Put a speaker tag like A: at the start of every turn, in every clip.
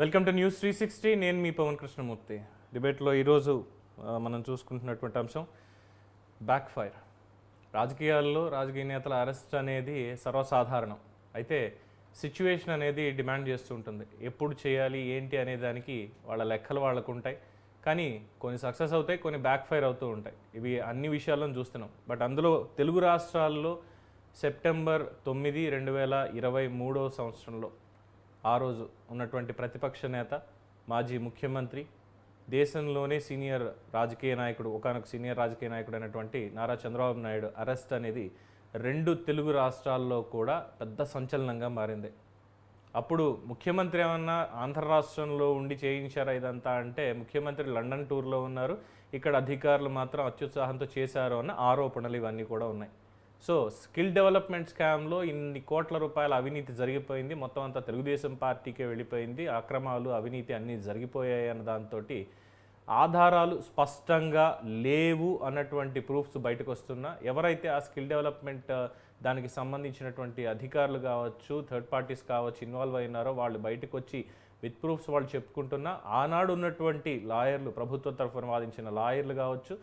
A: Welcome to news 360. నేను మీ పవన్ కృష్ణమూర్తి. డిబేట్లో ఈరోజు మనం చూసుకుంటున్నటువంటి అంశం బ్యాక్ ఫైర్. రాజకీయాల్లో రాజకీయ నేతల అరెస్ట్ అనేది సర్వసాధారణం. అయితే సిచ్యువేషన్ అనేది డిమాండ్ చేస్తూ ఉంటుంది. ఎప్పుడు చేయాలి ఏంటి అనే దానికి వాళ్ళ లెక్కలు వాళ్ళకు ఉంటాయి. కానీ కొన్ని సక్సెస్ అవుతాయి, కొన్ని బ్యాక్ ఫైర్ అవుతూ ఉంటాయి. ఇవి అన్ని విషయాల్లో చూస్తున్నాం. బట్ అందులో తెలుగు రాష్ట్రాల్లో సెప్టెంబర్ 9, 2023 సంవత్సరంలో ఆ రోజు ఉన్నటువంటి ప్రతిపక్ష నేత, మాజీ ముఖ్యమంత్రి, దేశంలోనే సీనియర్ రాజకీయ నాయకుడు, ఒకనొక సీనియర్ రాజకీయ నాయకుడు అయినటువంటి నారా చంద్రబాబు నాయుడు అరెస్ట్ అనేది 2 తెలుగు రాష్ట్రాల్లో కూడా పెద్ద సంచలనంగా మారింది. అప్పుడు ముఖ్యమంత్రి ఏమన్నా ఆంధ్ర రాష్ట్రంలో ఉండి చేయించారా ఇదంతా అంటే, ముఖ్యమంత్రి లండన్ టూర్లో ఉన్నారు, ఇక్కడ అధికారులు మాత్రం అత్యుత్సాహంతో చేశారు అన్న ఆరోపణలు ఇవన్నీ కూడా ఉన్నాయి. సో స్కిల్ డెవలప్మెంట్ స్కామ్లో ఇన్ని కోట్ల రూపాయల అవినీతి జరిగిపోయింది, మొత్తం అంతా తెలుగుదేశం పార్టీకే వెళ్ళిపోయింది, అక్రమాలు అవినీతి అన్నీ జరిగిపోయాయి అన్న దాంతో ఆధారాలు స్పష్టంగా లేవు అన్నటువంటి ప్రూఫ్స్ బయటకు వస్తున్నా, ఎవరైతే ఆ స్కిల్ డెవలప్మెంట్ దానికి సంబంధించినటువంటి అధికారులు కావచ్చు, థర్డ్ పార్టీస్ కావచ్చు ఇన్వాల్వ్ అయినారో వాళ్ళు బయటకు వచ్చి విత్ ప్రూఫ్స్ వాళ్ళు చెప్పుకుంటున్నా, ఆనాడు ఉన్నటువంటి లాయర్లు, ప్రభుత్వ తరఫున వాదించిన లాయర్లు కావచ్చు,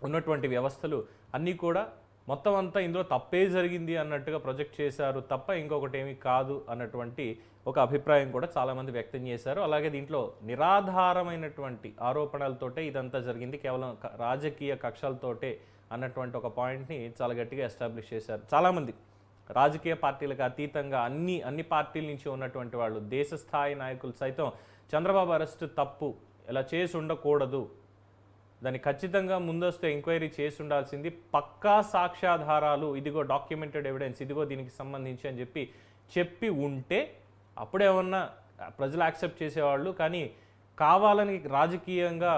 A: ఉన్నటువంటి వ్యవస్థలు అన్నీ కూడా మొత్తం అంతా ఇందులో తప్పే జరిగింది అన్నట్టుగా ప్రొజెక్ట్ చేశారు తప్ప ఇంకొకటి ఏమీ కాదు అన్నటువంటి ఒక అభిప్రాయం కూడా చాలామంది వ్యక్తం చేశారు. అలాగే దీంట్లో నిరాధారమైనటువంటి ఆరోపణలతోటే ఇదంతా జరిగింది, కేవలం రాజకీయ కక్షలతోటే అన్నటువంటి ఒక పాయింట్ని చాలా గట్టిగా ఎస్టాబ్లిష్ చేశారు చాలామంది. రాజకీయ పార్టీలకు అతీతంగా అన్ని పార్టీల నుంచి ఉన్నటువంటి వాళ్ళు, దేశ స్థాయి నాయకులు సైతం చంద్రబాబు అరెస్టు తప్పు, ఇలా చేసి ఉండకూడదు, దాన్ని ఖచ్చితంగా ముందస్తు ఎంక్వైరీ చేసి ఉండాల్సింది, పక్కా సాక్ష్యాధారాలు, ఇదిగో డాక్యుమెంటెడ్ ఎవిడెన్స్, ఇదిగో దీనికి సంబంధించి అని చెప్పి ఉంటే అప్పుడేమన్నా ప్రజలు యాక్సెప్ట్ చేసేవాళ్ళు. కానీ కావాలని రాజకీయంగా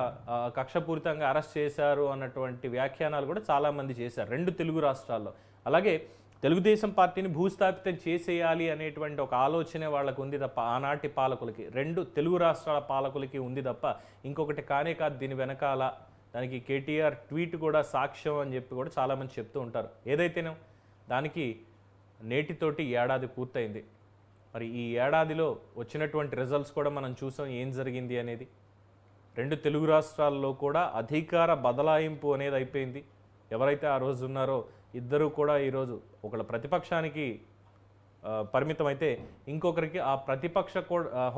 A: కక్షపూరితంగా అరెస్ట్ చేశారు అన్నటువంటి వ్యాఖ్యానాలు కూడా చాలామంది చేశారు 2 తెలుగు రాష్ట్రాల్లో. అలాగే తెలుగుదేశం పార్టీని భూస్థాపితం చేసేయాలి అనేటువంటి ఒక ఆలోచనే వాళ్ళకు ఉంది తప్ప, ఆనాటి పాలకులకి, 2 తెలుగు రాష్ట్రాల పాలకులకి ఉంది తప్ప ఇంకొకటి కానే కాదు. దీని వెనకాల దానికి కేటీఆర్ ట్వీట్ కూడా సాక్ష్యం అని చెప్పి కూడా చాలామంది చెప్తూ ఉంటారు. ఏదైతేనే దానికి నేటితోటి ఏడాది పూర్తయింది. మరి ఈ ఏడాదిలో వచ్చినటువంటి రిజల్ట్స్ కూడా మనం చూసాం ఏం జరిగింది అనేది. 2 తెలుగు రాష్ట్రాల్లో కూడా అధికార బదలాయింపు అనేది అయిపోయింది. ఎవరైతే ఆ రోజు ఉన్నారో ఇద్దరు కూడా ఈరోజు ఒకళ్ళ ప్రతిపక్షానికి పరిమితం అయితే, ఇంకొకరికి ఆ ప్రతిపక్ష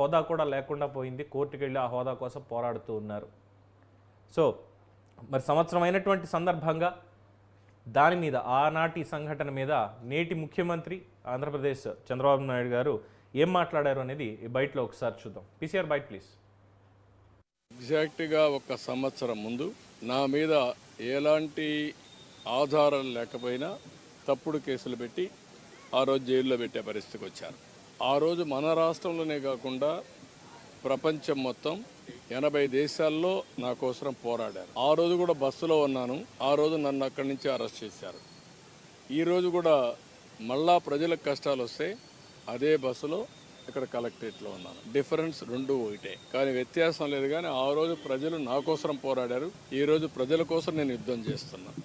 A: హోదా కూడా లేకుండా పోయింది. కోర్టుకు వెళ్ళి ఆ హోదా కోసం పోరాడుతూ ఉన్నారు. సో మరి సంవత్సరం అయినటువంటి సందర్భంగా దాని మీద, ఆనాటి సంఘటన మీద నేటి ముఖ్యమంత్రి ఆంధ్రప్రదేశ్ చంద్రబాబు నాయుడు గారు ఏం మాట్లాడారు అనేది బయటలో ఒకసారి చూద్దాం. పీసీఆర్ బయట ప్లీజ్.
B: ఎగ్జాక్ట్గా 1 సంవత్సరం ముందు నా మీద ఎలాంటి ఆధారాలు లేకపోయినా తప్పుడు కేసులు పెట్టి ఆ రోజు జైల్లో పెట్టే పరిస్థితికి వచ్చారు. ఆ రోజు మన రాష్ట్రంలోనే కాకుండా ప్రపంచం మొత్తం 80 దేశాల్లో నా కోసం పోరాడారు. ఆ రోజు కూడా బస్సులో ఉన్నాను. ఆ రోజు నన్ను అక్కడి నుంచి అరెస్ట్ చేశారు. ఈరోజు కూడా మళ్ళా ప్రజలకు కష్టాలు వస్తే అదే బస్సులో ఇక్కడ కలెక్టరేట్లో ఉన్నాను. డిఫరెన్స్ 2 ఒకటే, కానీ వ్యత్యాసం లేదు. కానీ ఆ రోజు ప్రజలు నా కోసం పోరాడారు, ఈరోజు ప్రజల కోసం నేను యుద్ధం చేస్తున్నాను,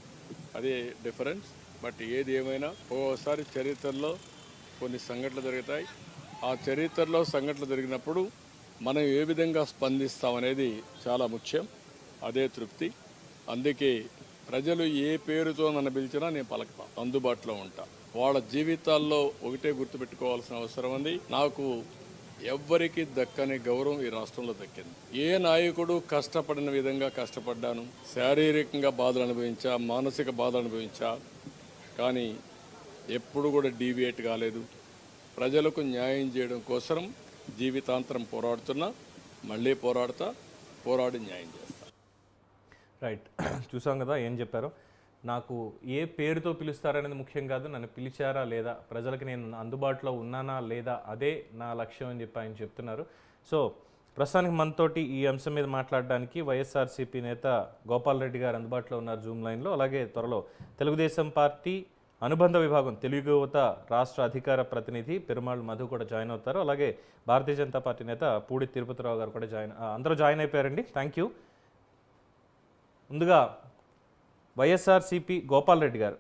B: అదే డిఫరెన్స్. బట్ ఏది ఏమైనా ఓసారి చరిత్రలో కొన్ని సంఘటనలు జరుగుతాయి. ఆ చరిత్రలో సంఘటనలు జరిగినప్పుడు మనం ఏ విధంగా స్పందిస్తామనేది చాలా ముఖ్యం. అదే తృప్తి. అందుకే ప్రజలు ఏ పేరుతో నన్ను పిలిచినా నేను పలకతా, అందుబాటులో ఉంటా. వాళ్ళ జీవితాల్లో ఒకటే గుర్తుపెట్టుకోవాల్సిన అవసరం ఉంది, నాకు ఎవ్వరికి దక్కని గౌరవం ఈ రాష్ట్రంలో దక్కింది. ఏ నాయకుడు కష్టపడిన విధంగా కష్టపడ్డాను, శారీరకంగా బాధలు అనుభవించా, మానసిక బాధలు అనుభవించా, కానీ ఎప్పుడు కూడా డీవియేట్ కాలేదు. ప్రజలకు న్యాయం చేయడం కోసం జీవితాంతరం పోరాడుతున్నా, మళ్ళీ పోరాడి న్యాయం చేస్తా.
A: రైట్, చూసాం కదా ఏం చెప్పారో. నాకు ఏ పేరుతో పిలుస్తారనేది ముఖ్యం కాదు, నన్ను పిలిచారా లేదా, ప్రజలకి నేను అందుబాటులో ఉన్నానా లేదా, అదే నా లక్ష్యం అని చెప్పి ఆయన చెప్తున్నారు. సో ప్రస్తుతానికి మనతోటి ఈ అంశం మీద మాట్లాడడానికి వైఎస్ఆర్సీపీ నేత గోపాల్ రెడ్డి గారు అందుబాటులో ఉన్నారు జూమ్ లైన్లో. అలాగే త్వరలో తెలుగుదేశం పార్టీ అనుబంధ విభాగం తెలుగు యువత రాష్ట్ర అధికార ప్రతినిధి పెరుమాళ్ మధు కూడా జాయిన్ అవుతారు. అలాగే భారతీయ జనతా పార్టీ నేత పూడి తిరుపతిరావు గారు కూడా అందరూ జాయిన్ అయిపోయారండి. Thank you. ముందుగా వైఎస్ఆర్సీపీ గోపాల్ రెడ్డి గారు,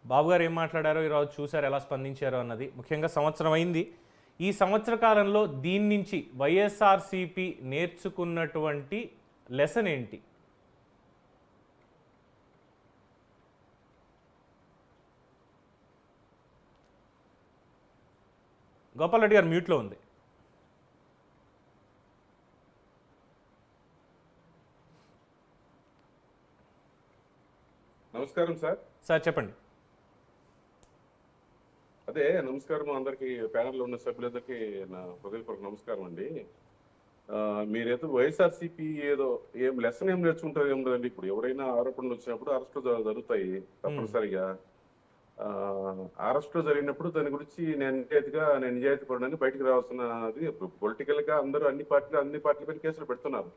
A: బాబు గారు ఏం మాట్లాడారో ఈరోజు చూశారు, ఎలా స్పందించారో అన్నది. ముఖ్యంగా సంవత్సరం అయింది, ఈ సంవత్సర కాలంలో దీని నుంచి వైఎస్ఆర్సీపీ నేర్చుకున్నటువంటి లెసన్ ఏంటి? గోపాల్ రెడ్డి గారు మ్యూట్లో ఉంది.
C: నమస్కారం సార్.
A: సార్ చెప్పండి.
C: అదే నమస్కారం అందరికి, ప్యానెల్లో ఉన్న సభ్యులందరికీ నా హృదయపూర్వక నమస్కారం అండి. మీరేదో వైఎస్ఆర్సీపీ ఏదో లెసన్ ఏం నేర్చుకుంటారు ఏం లేదండి. ఇప్పుడు ఎవరైనా ఆరోపణలు వచ్చినప్పుడు అరెస్టులు జరుగుతాయి తప్పనిసరిగా. అరెస్టులు జరిగినప్పుడు దాని గురించి నేను నిజాయితీ పడడానికి బయటకు రావాల్సినది. పొలిటికల్ గా అందరూ అన్ని పార్టీలపైన కేసులు పెడుతున్నారు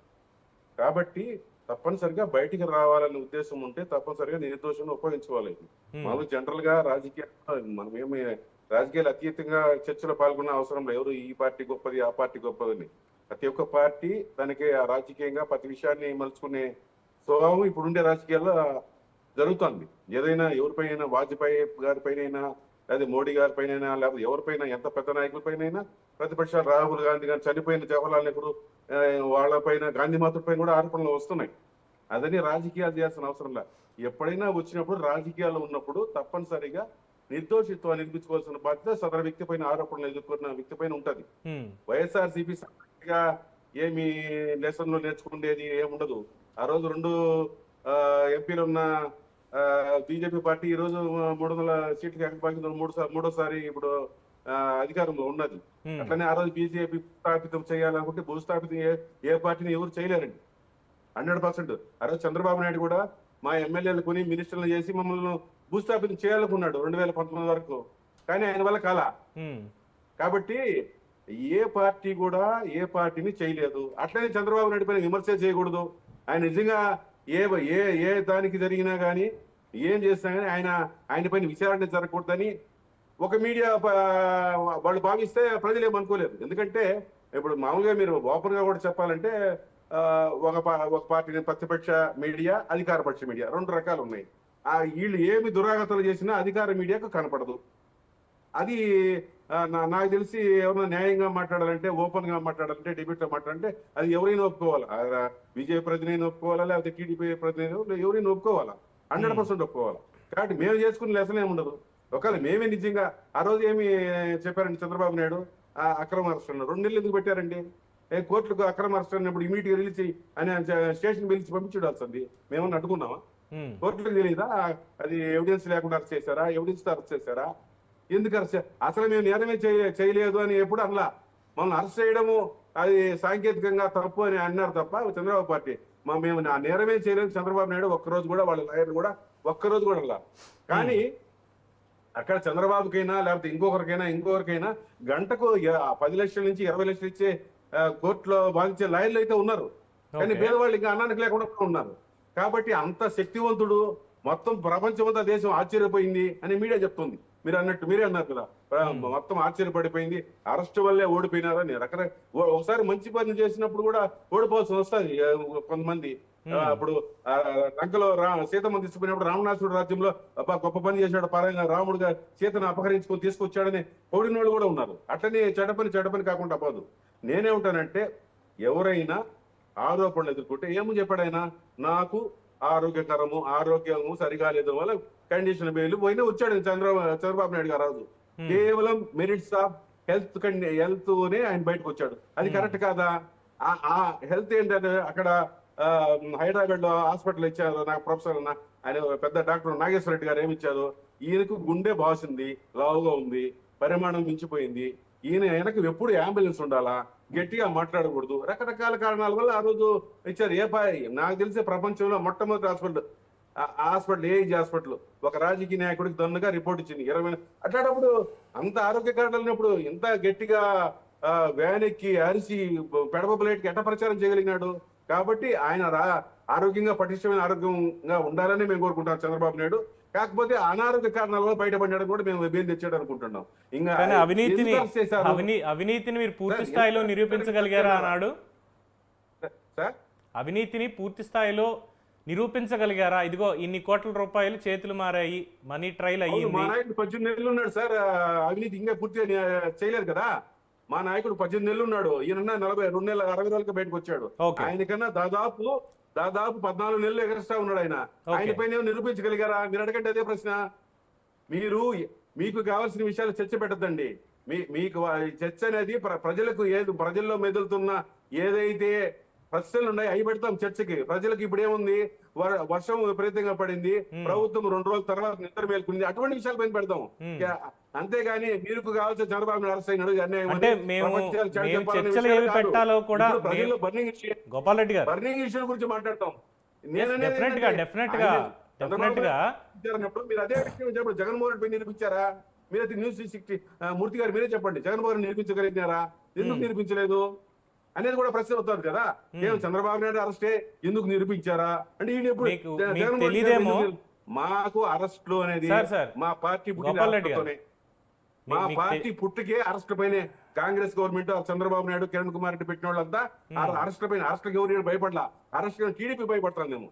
C: కాబట్టి తప్పనిసరిగా బయటికి రావాలనే ఉద్దేశం ఉంటే తప్పనిసరిగా నిర్దోషం ఉపయోగించుకోవాలి. మామూలు జనరల్ గా మనమేమి రాజకీయాలు అతీతంగా చర్చలో పాల్గొన్న అవసరం లేదు. ఎవరు ఈ పార్టీ గొప్పది ఆ పార్టీ గొప్పదని, ప్రతి ఒక్క పార్టీ తనకి రాజకీయంగా ప్రతి విషయాన్ని మలుచుకునే స్వభావం ఇప్పుడుండే రాజకీయాల్లో జరుగుతుంది. ఏదైనా ఎవరిపైన వాజ్పేయి గారిపైన లేదా మోడీ గారిపైన లేకపోతే ఎవరిపైన ఎంత పెద్ద నాయకులపైన ప్రతిపక్షాలు రాహుల్ గాంధీ గారు చనిపోయిన జవహర్లాల్ నెహ్రూ వాళ్ళపైన గాంధీ మాతృపైన కూడా ఆరోపణలు వస్తున్నాయి. అదని రాజకీయాలు చేయాల్సిన అవసరం లేదు. ఎప్పుడైనా వచ్చినప్పుడు రాజకీయాల్లో ఉన్నప్పుడు తప్పనిసరిగా నిర్దోషిత్వాన్ని నిరూపించుకోవాల్సిన బాధ్యత సదరు వ్యక్తి పైన ఆరోపణలు ఎదుర్కొన్న వ్యక్తి పైన ఉంటది. వైఎస్ఆర్సీపీ ఏమి లెసన్లు నేర్చుకునేది ఏముండదు. ఆ రోజు 2 ఎంపీలు ఉన్న బీజేపీ పార్టీ ఈ రోజు 300 సీట్లకు ఎక్కడికి మూడోసారి ఇప్పుడు అధికారంలో ఉన్నది. అట్లనే ఆ రోజు బీజేపీ భూస్థాపితం చేయాలనుకుంటే భూస్థాపితం ఏ పార్టీని ఎవరు చేయలేరండి 100%. ఆ రోజు చంద్రబాబు నాయుడు కూడా మా ఎమ్మెల్యేలు కొని మినిస్టర్లు చేసి మమ్మల్ని భూస్థాపితం చేయాలనుకున్నాడు 2019 వరకు, కానీ ఆయన వల్ల కాల. కాబట్టి ఏ పార్టీ కూడా ఏ పార్టీని చేయలేదు. అట్లనే చంద్రబాబు నాయుడు పైన విమర్శ చేయకూడదు. ఆయన నిజంగా ఏ దానికి జరిగినా కానీ ఏం చేసినా కానీ ఆయన పైన విచారణ జరగకూడదని ఒక మీడియా వాళ్ళు భావిస్తే ప్రజలు ఏమనుకోలేదు. ఎందుకంటే ఇప్పుడు మామూలుగా మీరు ఓపెన్ గా కూడా చెప్పాలంటే ఒక పార్టీని ప్రతిపక్ష మీడియా, అధికార పక్ష మీడియా 2 రకాలు ఉన్నాయి. వీళ్ళు ఏమి దురాగతాలు చేసినా అధికార మీడియాకు కనపడదు. అది నాకు తెలిసి ఎవరైనా న్యాయంగా మాట్లాడాలంటే, ఓపెన్ గా మాట్లాడాలంటే, డిబేట్ లో మాట్లాడాలంటే అది ఎవరైనా ఒప్పుకోవాలా. బీజేపీ ప్రతినిధి ఒప్పుకోవాలా, లేకపోతే టీడీపీ ప్రతినిధి ఎవరైనా ఒప్పుకోవాలా, 100% ఒప్పుకోవాలా. కాబట్టి మేము చేసుకునే లెసన్ ఏముండదు. ఒకవేళ మేమే నిజంగా ఆ రోజు ఏమి చెప్పారండి చంద్రబాబు నాయుడు, అక్రమ అరెస్ట్ అన్నారు. 2 నెలలు ఎందుకు పెట్టారండి? కోర్టులకు అక్రమ అరెస్ట్ అన్నప్పుడు ఇమీడియట్ గా రిలీజ్ అని స్టేషన్ పిలిచి పంపించుడాల్సింది. మేమన్నా అడ్డుకున్నామా? కోర్టులకు తెలియదా అది ఎవిడెన్స్ లేకుండా అరెస్ట్ చేశారా, ఎవిడెన్స్ తో అరెస్ట్ చేశారా? ఎందుకు అరెస్ట్? అసలు మేము నేరమే చేయలేదు అని ఎప్పుడు అనలా. మమ్మల్ని అరెస్ట్ చేయడము అది సాంకేతికంగా తప్పు అని అన్నారు తప్ప చంద్రబాబు పార్టీ మేము నేరమే చేయలేదు. చంద్రబాబు నాయుడు ఒక్కరోజు కూడా వాళ్ళ లాయర్లు కూడా ఒక్కరోజు కూడా అలా. కానీ అక్కడ చంద్రబాబుకైనా లేకపోతే ఇంకొకరికైనా గంటకు 10 లక్షల నుంచి 20 లక్షలు ఇచ్చే కోర్టులో బాధించే లాయర్లు అయితే ఉన్నారు. కానీ పేదవాళ్ళు ఇంకా అన్నానికి లేకుండా ఉన్నారు. కాబట్టి అంత శక్తివంతుడు, మొత్తం ప్రపంచమంతా దేశం ఆశ్చర్యపోయింది అని మీడియా చెప్తుంది. మీరే అన్నారు కదా, మొత్తం ఆశ్చర్యపడిపోయింది, అరెస్ట్ వల్లే ఓడిపోయినారని. ఒకసారి మంచి పని చేసినప్పుడు కూడా ఓడిపోవాల్సి వస్తుంది కొంతమంది. అప్పుడు లంకలో సీతమ్మ తీసుకుపోయినప్పుడు రావణాసుడు రాజ్యంలో గొప్ప పని చేశాడు, పరంగా రాముడుగా సీతను అపహరించుకొని తీసుకొచ్చాడని పొడిన వాళ్ళు కూడా ఉన్నారు. అట్లనే చెడ్డపని కాకుండా పోదు. నేనేమంటానంటే ఎవరైనా ఆరోపణలు ఎదుర్కొంటే ఏమని చెప్పాడు ఆయన, నాకు ఆరోగ్యము సరిగా లేదు వల్ల కండిషన్ బెయిల్ పోయినా వచ్చాడు చంద్రబాబు నాయుడు గారు. రోజు కేవలం మెరిట్స్ ఆఫ్ హెల్త్ నే ఆయన బయటకు వచ్చాడు. అది కరెక్ట్ కాదా? ఆ హెల్త్ ఏంటంటే అక్కడ హైదరాబాద్ లో హాస్పిటల్ ఇచ్చారు. నాకు ప్రొఫెసర్ ఆయన పెద్ద డాక్టర్ నాగేశ్వర రెడ్డి గారు ఏమిచ్చారు, ఈయనకు గుండె బాసింది, లావుగా ఉంది, పరిమాణం మించిపోయింది, ఈయనకు ఎప్పుడు అంబులెన్స్ ఉండాలా, గట్టిగా మాట్లాడకూడదు, రకరకాల కారణాల వల్ల ఆ రోజు ఇచ్చారు. నాకు తెలిసే ప్రపంచంలో మొట్టమొదటి హాస్పిటల్ ఏజ్ హాస్పిటల్ ఒక రాజకీయ నాయకుడికి దన్నుగా రిపోర్ట్ ఇచ్చింది 20. అట్లాంటప్పుడు అంత ఆరోగ్య కారణాలు ఉన్నప్పుడు ఇంత గట్టిగా వ్యాన్ ఎక్కి అరిసి పెడప ప్లేట్కి ఎట్ట ప్రచారం చేయగలిగినాడు? కాబట్టి ఆయన ఆరోగ్యంగా పటిష్టమైన ఆరోగ్యంగా ఉండాలని మేము కోరుకుంటాం చంద్రబాబు నాయుడు. కాకపోతే అనారోగ్య కారణాల వల్ల బయటపడ్డాడు కూడా మేము బెయిల్ తెచ్చాడు అనుకుంటున్నాం. ఇంకా
A: అవినీతిని మీరు పూర్తి స్థాయిలో నిరూపించగలిగారా అన్నాడు
C: సార్?
A: అవినీతిని పూర్తి స్థాయిలో నిరూపించగలిగారా? ఇదిగో ఇన్ని కోట్ల రూపాయలు చేతులు మారాయి, మనీ ట్రయల్ అయ్యింది.
C: మా నాయకుడు 18 నెలలు ఉన్నాడు సార్, అవినీతి ఇంకా పూర్తిగా చేయలేదు కదా. మా నాయకుడు 18 నెలలు ఉన్నాడు, ఈయన 2 నెలల 60 రోజులకి బయటకు వచ్చాడు.
A: Okay.
C: ఆయనకన్నా దాదాపు 14 నెలలు ఎగస్ట్రా ఉన్నాడు ఆయన. ఆయన పైన నిరూపించగలిగారా? మీరు అడగండి అదే ప్రశ్న. మీకు కావాల్సిన విషయాలు చర్చ పెట్టద్దండి. మీకు చర్చ అనేది ప్రజలకు ప్రజల్లో మెదులుతున్న ఏదైతే ప్రశ్నలు ఉన్నాయి అవి పెడతాం చర్చకి. ప్రజలకు ఇప్పుడు ఏముంది, వర్షం విపరీతంగా పడింది, ప్రభుత్వం 2 రోజుల తర్వాత నిద్ర మేల్కొంది, అటువంటి విషయాలు పైన పెడతాం. అంతేగాని మీరు కావాల్సిన చంద్రబాబు నాయుడు అరెస్ట్ అయినాడు బర్నింగ్ ఇష్యూ గురించి మాట్లాడతాం. మీరు అదే విషయం చెప్పండి. జగన్మోహన్ రెడ్డి నిరూపించారా? మీరైతే న్యూస్ 360 మూర్తి గారు మీరే చెప్పండి, జగన్మోహన్ రెడ్డి నిరూపించగలిగినారా? ఎందుకు నిరూపించలేదు అనేది కూడా ప్రశ్న అవుతుంది కదా. ఏం చంద్రబాబు నాయుడు అరెస్టే ఎందుకు నిరూపించారా అంటే ఈయన ఎప్పుడు మాకు అరెస్టులు అనేది మా పార్టీ పుట్టికే అరెస్ట్ పైనే కాంగ్రెస్ గవర్నమెంట్ చంద్రబాబు నాయుడు కిరణ్ కుమార్ రెడ్డి పెట్టిన వాళ్ళంతా అరెస్ట్ పైన అరెస్ట్లకు ఎవరు భయపడలా. అరెస్ట్ టీడీపీ భయపడతాను మేము.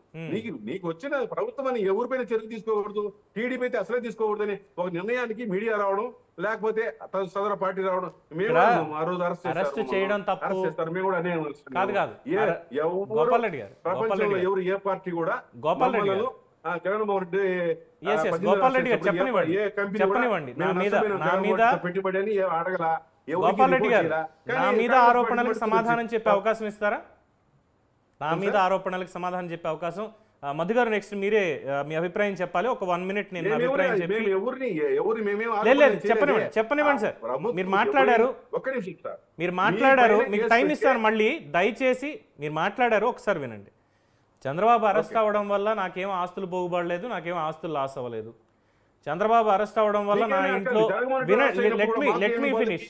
C: నీకు వచ్చిన ప్రభుత్వం అని ఎవరిపైన చర్య తీసుకోకూడదు, టీడీపీ అయితే అసలే తీసుకోకూడదని ఒక నిర్ణయానికి మీడియా రావడం, లేకపోతే సదర పార్టీ రావడం. మేము ఆ రోజు అరెస్ట్ చేయడం అరెస్ట్ చేస్తారు. మేము కూడా అనే ప్రపంచంలో ఎవరు ఏ పార్టీ కూడా జగన్మోహన్ రెడ్డి పెట్టుబడి అని అడగల.
A: గోపాల్ రెడ్డి గారు నా మీద ఆరోపణలకు సమాధానం చెప్పే అవకాశం ఇస్తారా? నా మీద ఆరోపణలకు సమాధానం చెప్పే అవకాశం. మధు గారు నెక్స్ట్ మీరే మీ అభిప్రాయం చెప్పాలి. ఒక 1 minute నేను అభిప్రాయం చెప్పి చెప్పనివ్వండి సార్. మీరు మాట్లాడారు, మీకు టైం ఇస్తాను మళ్ళీ. దయచేసి మీరు మాట్లాడారు, ఒకసారి వినండి. చంద్రబాబు అరెస్ట్ అవ్వడం వల్ల నాకేం ఆస్తులు పోగుబడలేదు, నాకేం ఆస్తులు లాస్ అవ్వలేదు. చంద్రబాబు అరెస్ట్ అవ్వడం వల్ల నా ఇంట్లో లెట్ మీ ఫినిష్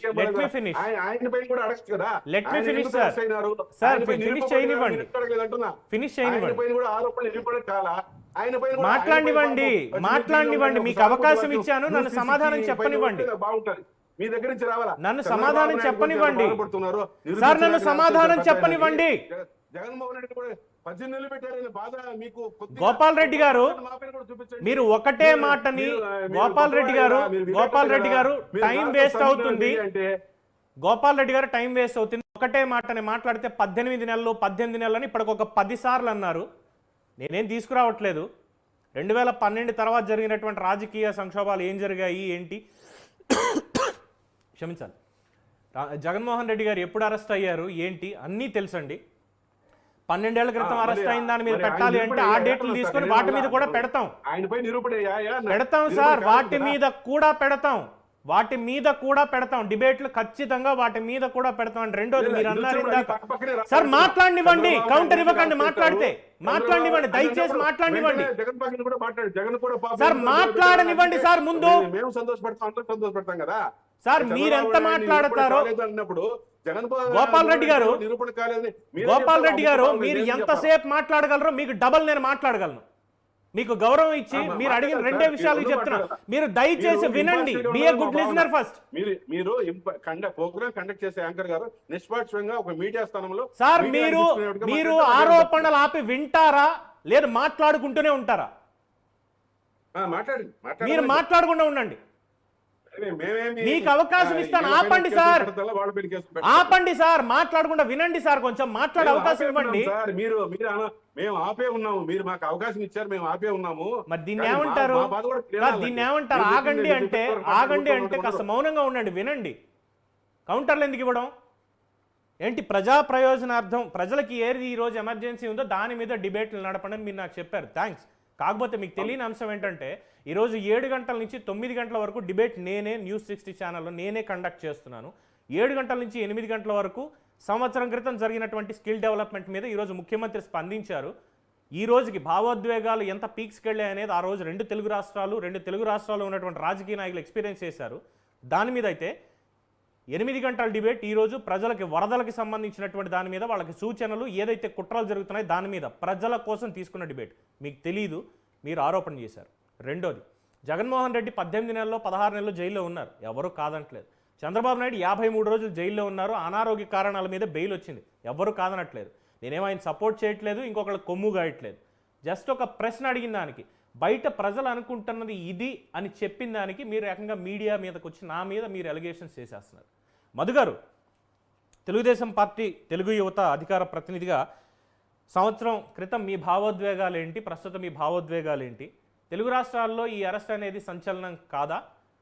A: మాట్లాడినివ్వండి. మీకు అవకాశం ఇచ్చాను, నన్ను సమాధానం చెప్పనివ్వండి.
C: మీ దగ్గర నుంచి రావాలా?
A: నన్ను సమాధానం చెప్పనివ్వండి సార్, నన్ను సమాధానం చెప్పనివ్వండి.
C: జగన్మోహన్ రెడ్డి కూడా 18 నెలలు పెట్టారనే బాధ మీకు.
A: గోపాల్ రెడ్డి గారు మీరు ఒకటే మాటని గోపాల్ రెడ్డి గారు టైం వేస్ట్ అవుతుంది. గోపాల్ రెడ్డి గారు టైం వేస్ట్ అవుతుంది. ఒకటే మాటని మాట్లాడితే 18 నెలలు అని ఇప్పటికి ఒక 10 సార్లు అన్నారు. నేనేం తీసుకురావట్లేదు. 2012 తర్వాత జరిగినటువంటి రాజకీయ సంక్షోభాలు ఏం జరిగాయి ఏంటి క్షమించాలి. జగన్మోహన్ రెడ్డి గారు ఎప్పుడు అరెస్ట్ అయ్యారు ఏంటి అన్నీ తెలుసండి. 12 ఏళ్ల క్రితం అరెస్ట్ అయిన దాని మీద పెట్టాలి అంటే ఆ డేట్లు తీసుకొని వాటి మీద కూడా పెడతాం సార్. వాటి మీద కూడా పెడతాం డిబేట్లు ఖచ్చితంగా, వాటి మీద కూడా పెడతాం. అండ్ రెండోది మీరు అన్నారు సార్, మాట్లాడినివ్వండి, కౌంటర్ ఇవ్వకండి. మాట్లాడినివ్వండి దయచేసి మాట్లాడినివ్వండి సార్, మాట్లాడనివ్వండి సార్. ముందు
C: మేము సంతోషపడతాం కదా
A: సార్, మీరెంత మాట్లాడతారో. గోపాల్ రెడ్డి గారు మీరు ఎంతసేపు మాట్లాడగలరో మీకు డబల్ నేను మాట్లాడగలను. మీకు గౌరవం ఇచ్చి మీరు అడిగిన 2 విషయాలు చెప్తున్నా. మీరు దయచేసి వినండి. Be a good listener first.
C: మీరు ప్రోగ్రామ్ కండక్ట్ చేసే యాంకర్ గారు నిష్పాక్షంగా ఒక మీడియా స్థానంలో
A: సార్ మీరు ఆరోపణలు ఆపి వింటారా లేదు మాట్లాడుకుంటూనే ఉంటారా? మీరు మాట్లాడకుండా ఉండండి. మీకు అవకాశం ఇస్తాను. ఆపండి సార్, మాట్లాడకుండా వినండి సార్. కొంచెం మాట్లాడే అవకాశం ఇవ్వండి.
C: మేము ఆపే ఉన్నాము, మీరు మాకు అవకాశం ఇచ్చారు, మేము ఆపే ఉన్నాము.
A: మరి దీన్ని ఏమంటారు? ఆగండి అంటే కాస్త మౌనంగా ఉండండి, వినండి. కౌంటర్లు ఎందుకు ఇవ్వడం ఏంటి? ప్రజా ప్రయోజనార్థం ప్రజలకి ఏది ఈరోజు ఎమర్జెన్సీ ఉందో దాని మీద డిబేట్లు నడపండి మీరు నాకు చెప్పారు. థ్యాంక్స్. కాకపోతే మీకు తెలియని అంశం ఏంటంటే ఈరోజు 7 గంటల నుంచి 9 గంటల వరకు డిబేట్ నేనే న్యూస్ 60 ఛానల్లో నేనే కండక్ట్ చేస్తున్నాను. 7 గంటల నుంచి 8 గంటల వరకు సంవత్సరం క్రితం జరిగినటువంటి స్కిల్ డెవలప్మెంట్ మీద ఈరోజు ముఖ్యమంత్రి స్పందించారు. ఈ రోజుకి భావోద్వేగాలు ఎంత పీక్స్కి వెళ్ళాయి అనేది ఆ రోజు 2 తెలుగు రాష్ట్రాల్లో ఉన్నటువంటి రాజకీయ నాయకులు ఎక్స్పీరియన్స్ చేశారు. దాని మీద అయితే 8 గంటల డిబేట్ ఈరోజు ప్రజలకి వరదలకి సంబంధించినటువంటి దాని మీద వాళ్ళకి సూచనలు ఏదైతే కుట్రలు జరుగుతున్నాయో దాని మీద ప్రజల కోసం తీసుకున్న డిబేట్. మీకు తెలీదు, మీరు ఆరోపణ చేశారు. రెండోది, జగన్మోహన్ రెడ్డి 18 నెలల్లో 16 నెలలు జైల్లో ఉన్నారు, ఎవరు కాదనట్లేదు. చంద్రబాబు నాయుడు 53 రోజులు జైల్లో ఉన్నారు, అనారోగ్య కారణాల మీద బెయిల్ వచ్చింది, ఎవరు కాదనట్లేదు. నేనేమో ఆయన సపోర్ట్ చేయట్లేదు, ఇంకొకళ్ళు కొమ్ము గాయట్లేదు. జస్ట్ ఒక ప్రశ్న అడిగిన దానికి, బయట ప్రజలు అనుకుంటున్నది ఇది అని చెప్పిన దానికి మీరు ఏకంగా మీడియా మీదకి వచ్చి నా మీద మీరు ఎలిగేషన్స్ చేసేస్తున్నారు. మధు గారు తెలుగుదేశం పార్టీ తెలుగు యువత అధికార ప్రతినిధిగా సంవత్సరం క్రితం మీ భావోద్వేగాలు ఏంటి, ప్రస్తుతం మీ భావోద్వేగాలు ఏంటి? తెలుగు రాష్ట్రాల్లో ఈ అరెస్ట్ అనేది సంచలనం కాదా?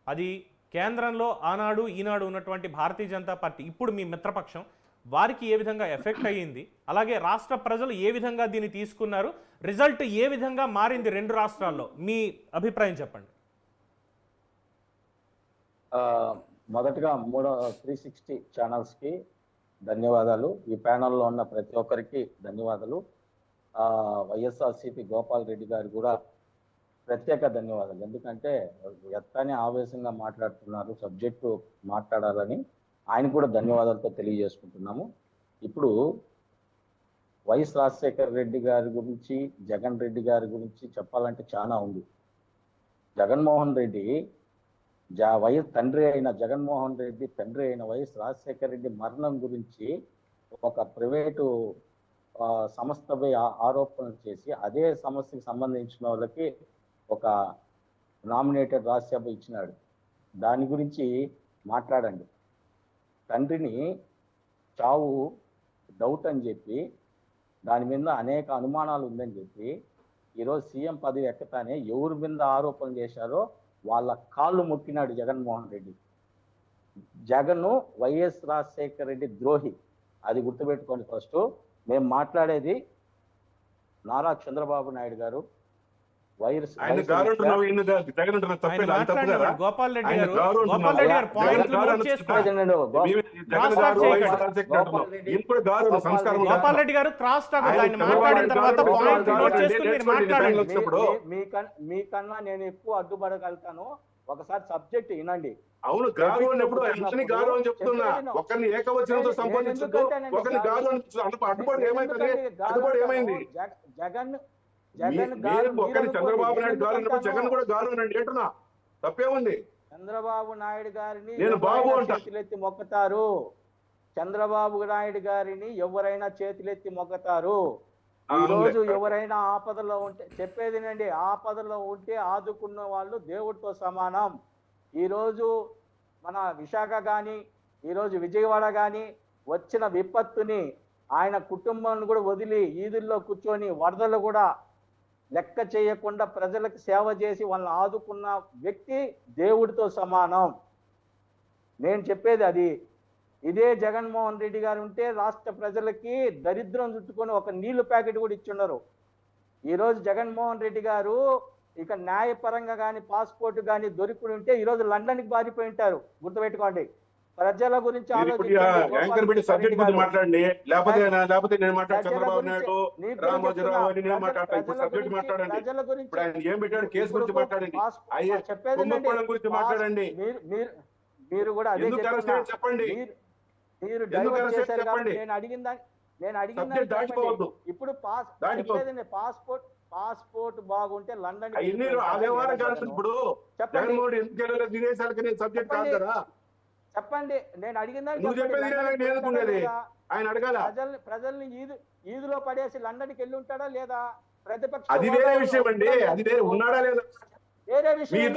A: అది కేంద్రంలో ఆనాడు ఈనాడు ఉన్నటువంటి భారతీయ జనతా పార్టీ, ఇప్పుడు మీ మిత్రపక్షం, వారికి ఏ విధంగా ఎఫెక్ట్ అయ్యింది? అలాగే రాష్ట్ర ప్రజలు ఏ విధంగా దీన్ని తీసుకున్నారు? రిజల్ట్ ఏ విధంగా మారింది రెండు రాష్ట్రాల్లో? మీ అభిప్రాయం చెప్పండి.
D: మొదటగా 360 ఛానల్స్కి ధన్యవాదాలు. ఈ ప్యానల్లో ఉన్న ప్రతి ఒక్కరికి ధన్యవాదాలు. వైఎస్ఆర్సీపీ గోపాల్ రెడ్డి గారు కూడా ప్రత్యేక ధన్యవాదాలు. ఎందుకంటే ఎత్తని ఆవేశంగా మాట్లాడుతున్నారు, సబ్జెక్టు మాట్లాడాలని ఆయన కూడా ధన్యవాదాలతో తెలియజేసుకుంటున్నాము. ఇప్పుడు వైఎస్ రాజశేఖర రెడ్డి గారి గురించి, జగన్ రెడ్డి గారి గురించి చెప్పాలంటే చాలా ఉంది. జగన్మోహన్ రెడ్డి వైఎస్ తండ్రి అయిన జగన్మోహన్ రెడ్డి తండ్రి అయిన వైఎస్ రాజశేఖర రెడ్డి మరణం గురించి ఒక ప్రైవేటు సంస్థపై ఆరోపణలు చేసి అదే సమస్యకు సంబంధించిన వాళ్ళకి ఒక నామినేటెడ్ రాజ్యసభ ఇచ్చినాడు. దాని గురించి మాట్లాడండి. తండ్రిని చావు డౌట్ అని చెప్పి, దాని మీద అనేక అనుమానాలు ఉందని చెప్పి, ఈరోజు సీఎం పదవి ఎక్కతానే ఎవరి మీద ఆరోపణలు చేశారో వాళ్ళ కాళ్ళు మొక్కినాడు జగన్మోహన్ రెడ్డి. జగన్ వైఎస్ రాజశేఖర రెడ్డి ద్రోహి, అది గుర్తుపెట్టుకోండి. ఫస్ట్ మేము మాట్లాడేది నారా చంద్రబాబు నాయుడు గారు, వైఎస్
A: గోపాల్ రెడ్డి గారు పాయింట్ నోట్ చేసుకోండి. గోపాల్ రెడ్డి గారు క్రాస్ టాక్ ఆయన మాట్లాడిన తర్వాత పాయింట్ నోట్ చేసుకుని మీరు మాట్లాడండి.
D: మీకన్నా నేను ఎక్కువ అడ్డుపడగలుగుతాను. ఒకసారి సబ్జెక్ట్ వినండి.
C: అవును, గారు అన్నప్పుడు అందరినీ గారు అని చెప్తున్నా. ఒకరిని ఏకవచనంతో సంబోధించదు, ఒకరిని గారు అని అడ్డుపడి ఏమైంది?
D: జగన్
C: ఒకరిని చంద్రబాబు నాయుడు గారు అన్నప్పుడు జగన్ కూడా గారు అనండి అంటున్నా, తప్పేముంది?
D: చంద్రబాబు నాయుడు గారిని
C: నేను బాబు అంటా.
D: చేతులెత్తి మొక్కుతారు. చంద్రబాబు నాయుడు గారిని ఎవరైనా చేతులెత్తి మొక్కుతారు. ఈ రోజు ఎవరైనా ఆపదలో ఉంటే చెప్పేదినండి, ఆపదలో ఉంటే ఆదుకున్న వాళ్ళు దేవుడితో సమానం. ఈరోజు మన విశాఖ కానీ, ఈరోజు విజయవాడ కానీ వచ్చిన విపత్తుని ఆయన కుటుంబాన్ని కూడా వదిలి ఈదుల్లో కూర్చొని వరదలు కూడా లెక్క చేయకుండా ప్రజలకు సేవ చేసి వాళ్ళని ఆదుకున్న వ్యక్తి దేవుడితో సమానం. నేను చెప్పేది అది. ఇదే జగన్మోహన్ రెడ్డి గారు ఉంటే రాష్ట్ర ప్రజలకి దరిద్రం చుట్టుకొని ఒక నీళ్లు ప్యాకెట్ కూడా ఇచ్చున్నారు. ఈరోజు జగన్మోహన్ రెడ్డి గారు ఇక న్యాయపరంగా కానీ పాస్పోర్ట్ కానీ దొరికి ఉంటే ఈరోజు లండన్కి పారిపోయి ఉంటారు. గుర్తుపెట్టుకోండి. ప్రజల గురించి
C: మాట్లాడండి, లేకపోతే నేను మాట్లాడు చంద్రబాబు నాయుడు, రామోజీరావు అని నేను మాట్లాడతాను. ఇప్పుడు సబ్జెక్ట్ మాట్లాడండి. ఇప్పుడు ఆయన ఏం పెట్టాడు? కేసు గురించి మాట్లాడండి, కుంభకోణం గురించి మాట్లాడండి.
D: మీరు కూడా అదే
C: చెప్పండి.
D: మీరు డైవర్ట్ చేశారు కాబట్టి నేను అడిగిన
C: దాటిపోవద్దు.
D: ఇప్పుడు పాస్పోర్ట్ బాగుంటే లండన్
C: ఇప్పుడు జగన్మోహన్ ఎందుకు వెళ్ళలేదు విదేశాలకి? సబ్జెక్ట్ కాదు కదా.
D: చెప్పండి. నేను అడిగిన
C: ఆయన అడగాల.
D: ప్రజల్ని ఈదులో పడేసి లండన్కి వెళ్ళి ఉంటాడా లేదా? ప్రతిపక్ష
C: అది వేరే విషయం అండి, అది వేరే ఉన్నాడా లేదా?
D: వేరే విషయం.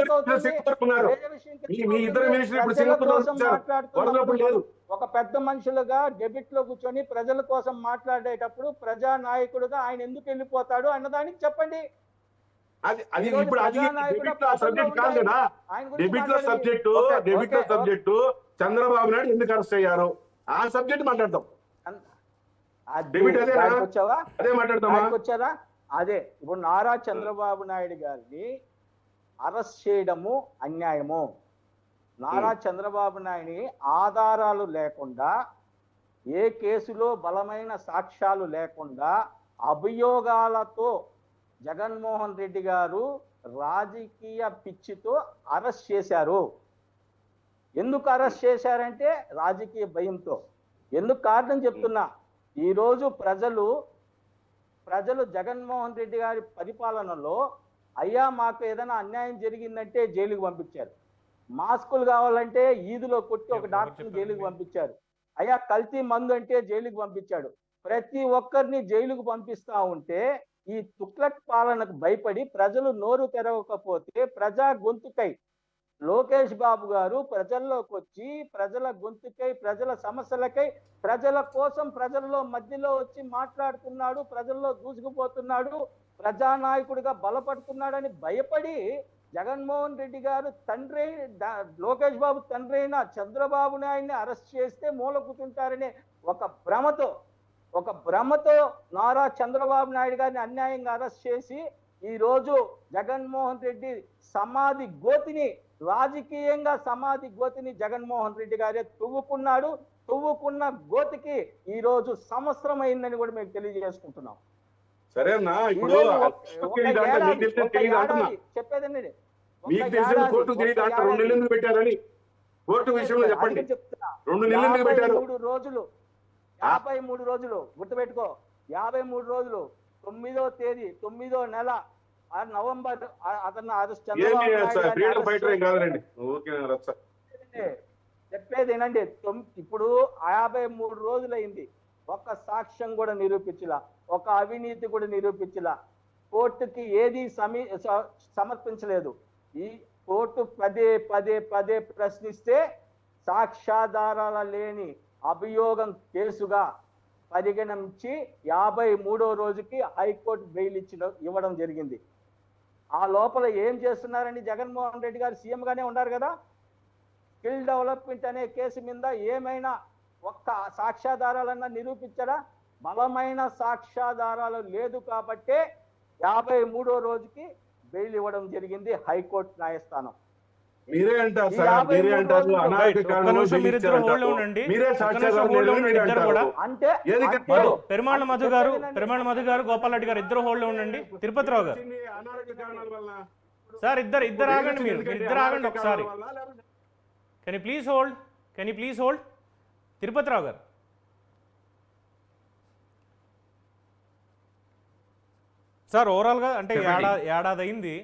D: ఒక పెద్ద మనుషులుగా డెబిట్ లో కూర్చొని ప్రజల కోసం మాట్లాడేటప్పుడు ప్రజా నాయకుడుగా ఆయన ఎందుకు వెళ్ళిపోతాడు అన్నదానికి చెప్పండి.
C: చంద్రబాబు నాయుడు ఎందుకు అరెస్ట్ అయ్యారు ఆ సబ్జెక్ట్ మాట్లాడతాం.
D: వచ్చారా? అదే ఇప్పుడు నారా చంద్రబాబు నాయుడు గారిని అరెస్ట్ చేయడము అన్యాయము. నారా చంద్రబాబు నాయుడిని ఆధారాలు లేకుండా, ఏ కేసులో బలమైన సాక్ష్యాలు లేకుండా అభియోగాలతో జగన్మోహన్ రెడ్డి గారు రాజకీయ పిచ్చితో అరెస్ట్ చేశారు. ఎందుకు అరెస్ట్ చేశారంటే రాజకీయ భయంతో. ఎందుకు కారణం చెప్తున్నా. ఈరోజు ప్రజలు జగన్మోహన్ రెడ్డి గారి పరిపాలనలో అయ్యా మాకు ఏదైనా అన్యాయం జరిగిందంటే జైలుకు పంపించారు. మాస్కులు కావాలంటే ఈదులో కొట్టి ఒక డాక్టర్ని జైలుకు పంపించారు. అయ్యా కల్తీ మందు అంటే జైలుకు పంపించాడు. ప్రతి ఒక్కరిని జైలుకు పంపిస్తా ఉంటే ఈ తుక్లక్ పాలనకు భయపడి ప్రజలు నోరు తెరవకపోతే ప్రజా గొంతుకై లోకేష్ బాబు గారు ప్రజల్లోకి వచ్చి ప్రజల గొంతుకై, ప్రజల సమస్యలకై, ప్రజల కోసం ప్రజల్లో మధ్యలో వచ్చి మాట్లాడుతున్నాడు, ప్రజల్లో దూసుకుపోతున్నాడు, ప్రజానాయకుడిగా బలపడుతున్నాడని భయపడి జగన్మోహన్ రెడ్డి గారు తండ్రి, లోకేష్ బాబు తండ్రి అయిన చంద్రబాబు నాయుడిని అరెస్ట్ చేస్తే మూల కూర్చుంటారనే ఒక భ్రమతో నారా చంద్రబాబు నాయుడు గారిని అన్యాయంగా అరెస్ట్ చేసి ఈ రోజు జగన్మోహన్ రెడ్డి సమాధి గోతిని, రాజకీయంగా సమాధి గోతిని జగన్మోహన్ రెడ్డి గారే తువ్వుకున్నాడు. తువ్వుకున్న గోతికి ఈ రోజు సంవత్సరం అయిందని కూడా మేము తెలియజేసుకుంటున్నాం.
C: సరేనా? ఇప్పుడు
D: చెప్పేదండి,
C: మీకు తెలిసిన కోర్టు తెలియదు అంట. 2 నెలలు ఎందుకు పెట్టారని కోర్టు విషయంలో చెప్పండి. 2 నెలలు ఎందుకు పెట్టారు?
D: 53 రోజులు గుర్తుపెట్టుకో. 53 రోజులు 9వ తేదీ 9వ నెల నవంబర్ అతను చెప్పేది ఏనండి. ఇప్పుడు 53 రోజులైంది, ఒక్క సాక్ష్యం కూడా నిరూపించలా, ఒక అవినీతి కూడా నిరూపించలా, కోర్టుకి ఏది సమర్పించలేదు. ఈ కోర్టు పదే పదే పదే ప్రశ్నిస్తే సాక్ష్యాధారాల లేని అభియోగం కేసుగా పరిగణించి 53వ రోజుకి హైకోర్టు బెయిల్ ఇవ్వడం జరిగింది. ఆ లోపల ఏం చేస్తున్నారని జగన్మోహన్ రెడ్డి గారు సీఎం గానే ఉన్నారు కదా. స్కిల్ డెవలప్మెంట్ అనే కేసు మీద ఏమైనా ఒక్క సాక్ష్యాధారాలన్నా నిరూపించరా? బలమైన సాక్ష్యాధారాలు లేదు కాబట్టే 53వ రోజుకి బెయిల్ ఇవ్వడం జరిగింది హైకోర్టు న్యాయస్థానం.
C: మీరే అంటారు సార్, మీరే అంటారు
A: పెరుమాళ మధు గారు, గోపాల్ రెడ్డి గారు ఇద్దరు హోల్డ్ లో ఉండండి. తిరుపతి రావు గారు సార్ ఇద్దరు ఆగండి, మీరు ఇద్దరు ఆగండి ఒకసారి. Can you please hold Tirupati Rao గారు. సార్ ఓవరాల్గా అంటే ఏడాది అయింది.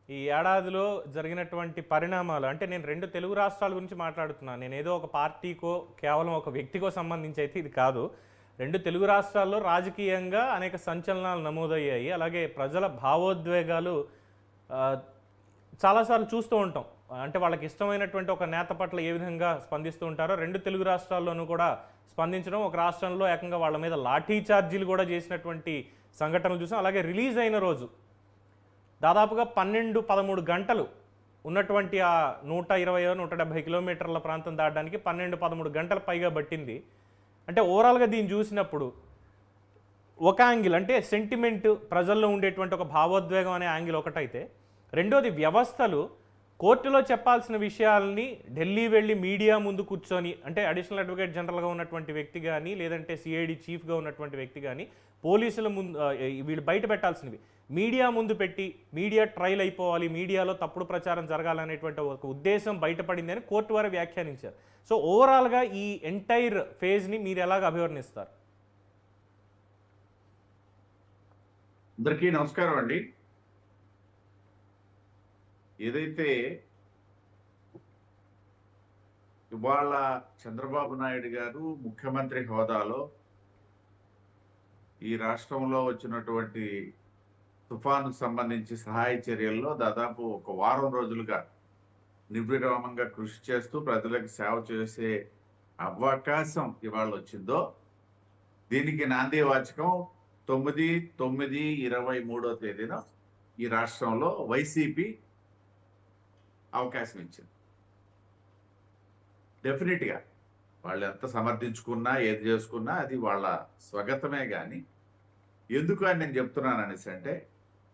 A: ఈ ఏడాదిలో జరిగినటువంటి పరిణామాలు అంటే నేను 2 తెలుగు రాష్ట్రాల గురించి మాట్లాడుతున్నాను. నేను ఏదో ఒక పార్టీకో కేవలం ఒక వ్యక్తికో సంబంధించి అయితే ఇది కాదు. 2 తెలుగు రాష్ట్రాల్లో రాజకీయంగా అనేక సంచలనాలు నమోదయ్యాయి. అలాగే ప్రజల భావోద్వేగాలు చాలాసార్లు చూస్తూ ఉంటాం. అంటే వాళ్ళకి ఇష్టమైనటువంటి ఒక నేత పట్ల ఏ విధంగా స్పందిస్తూ ఉంటారో 2 తెలుగు రాష్ట్రాల్లోనూ కూడా స్పందించడం, ఒక రాష్ట్రంలో ఏకంగా వాళ్ళ మీద లాఠీ చార్జీలు కూడా చేసినటువంటి సంఘటనలు చూసాం. అలాగే రిలీజ్ అయిన రోజు దాదాపుగా 12-13 గంటలు ఉన్నటువంటి ఆ 120-170 కిలోమీటర్ల ప్రాంతం దాటడానికి 12-13 గంటల పైగా పట్టింది. అంటే ఓవరాల్గా దీన్ని చూసినప్పుడు ఒక యాంగిల్ అంటే సెంటిమెంట్, ప్రజల్లో ఉండేటువంటి ఒక భావోద్వేగం అనే యాంగిల్ ఒకటైతే, రెండోది వ్యవస్థలు కోర్టులో చెప్పాల్సిన విషయాల్ని ఢిల్లీ వెళ్ళి మీడియా ముందు కూర్చొని, అంటే అడిషనల్ అడ్వకేట్ జనరల్గా ఉన్నటువంటి వ్యక్తి కానీ, లేదంటే సిఐడి చీఫ్గా ఉన్నటువంటి వ్యక్తి కానీ, పోలీసుల ముందు వీళ్ళు బయట పెట్టాల్సినవి మీడియా ముందు పెట్టి మీడియా ట్రయల్ అయిపోవాలి, మీడియాలో తప్పుడు ప్రచారం జరగాలనేటువంటి ఒక ఉద్దేశం బయటపడింది అని కోర్టు వారు వ్యాఖ్యానించారు. సో ఓవరాల్గా ఈ ఎంటైర్ ఫేజ్ని మీరు ఎలాగ అభివర్ణిస్తారు?
E: అందరికీ నమస్కారం అండి. ఏదైతే ఇవాళ చంద్రబాబు నాయుడు గారు ముఖ్యమంత్రి హోదాలో ఈ రాష్ట్రంలో వచ్చినటువంటి తుఫానుకు సంబంధించి సహాయ చర్యల్లో దాదాపు 1 వారం రోజులుగా నిర్విరామంగా కృషి చేస్తూ ప్రజలకు సేవ చేసే అవకాశం ఇవాళ వచ్చిందో, దీనికి నాంది వాచకం 9/9/23వ తేదీన ఈ రాష్ట్రంలో వైసీపీ అవకాశం ఇచ్చింది. డెఫినెట్గా వాళ్ళు ఎంత సమర్థించుకున్నా ఏది చేసుకున్నా అది వాళ్ళ స్వగతమే. కానీ ఎందుకు అని నేను చెప్తున్నాను అనేసి అంటే,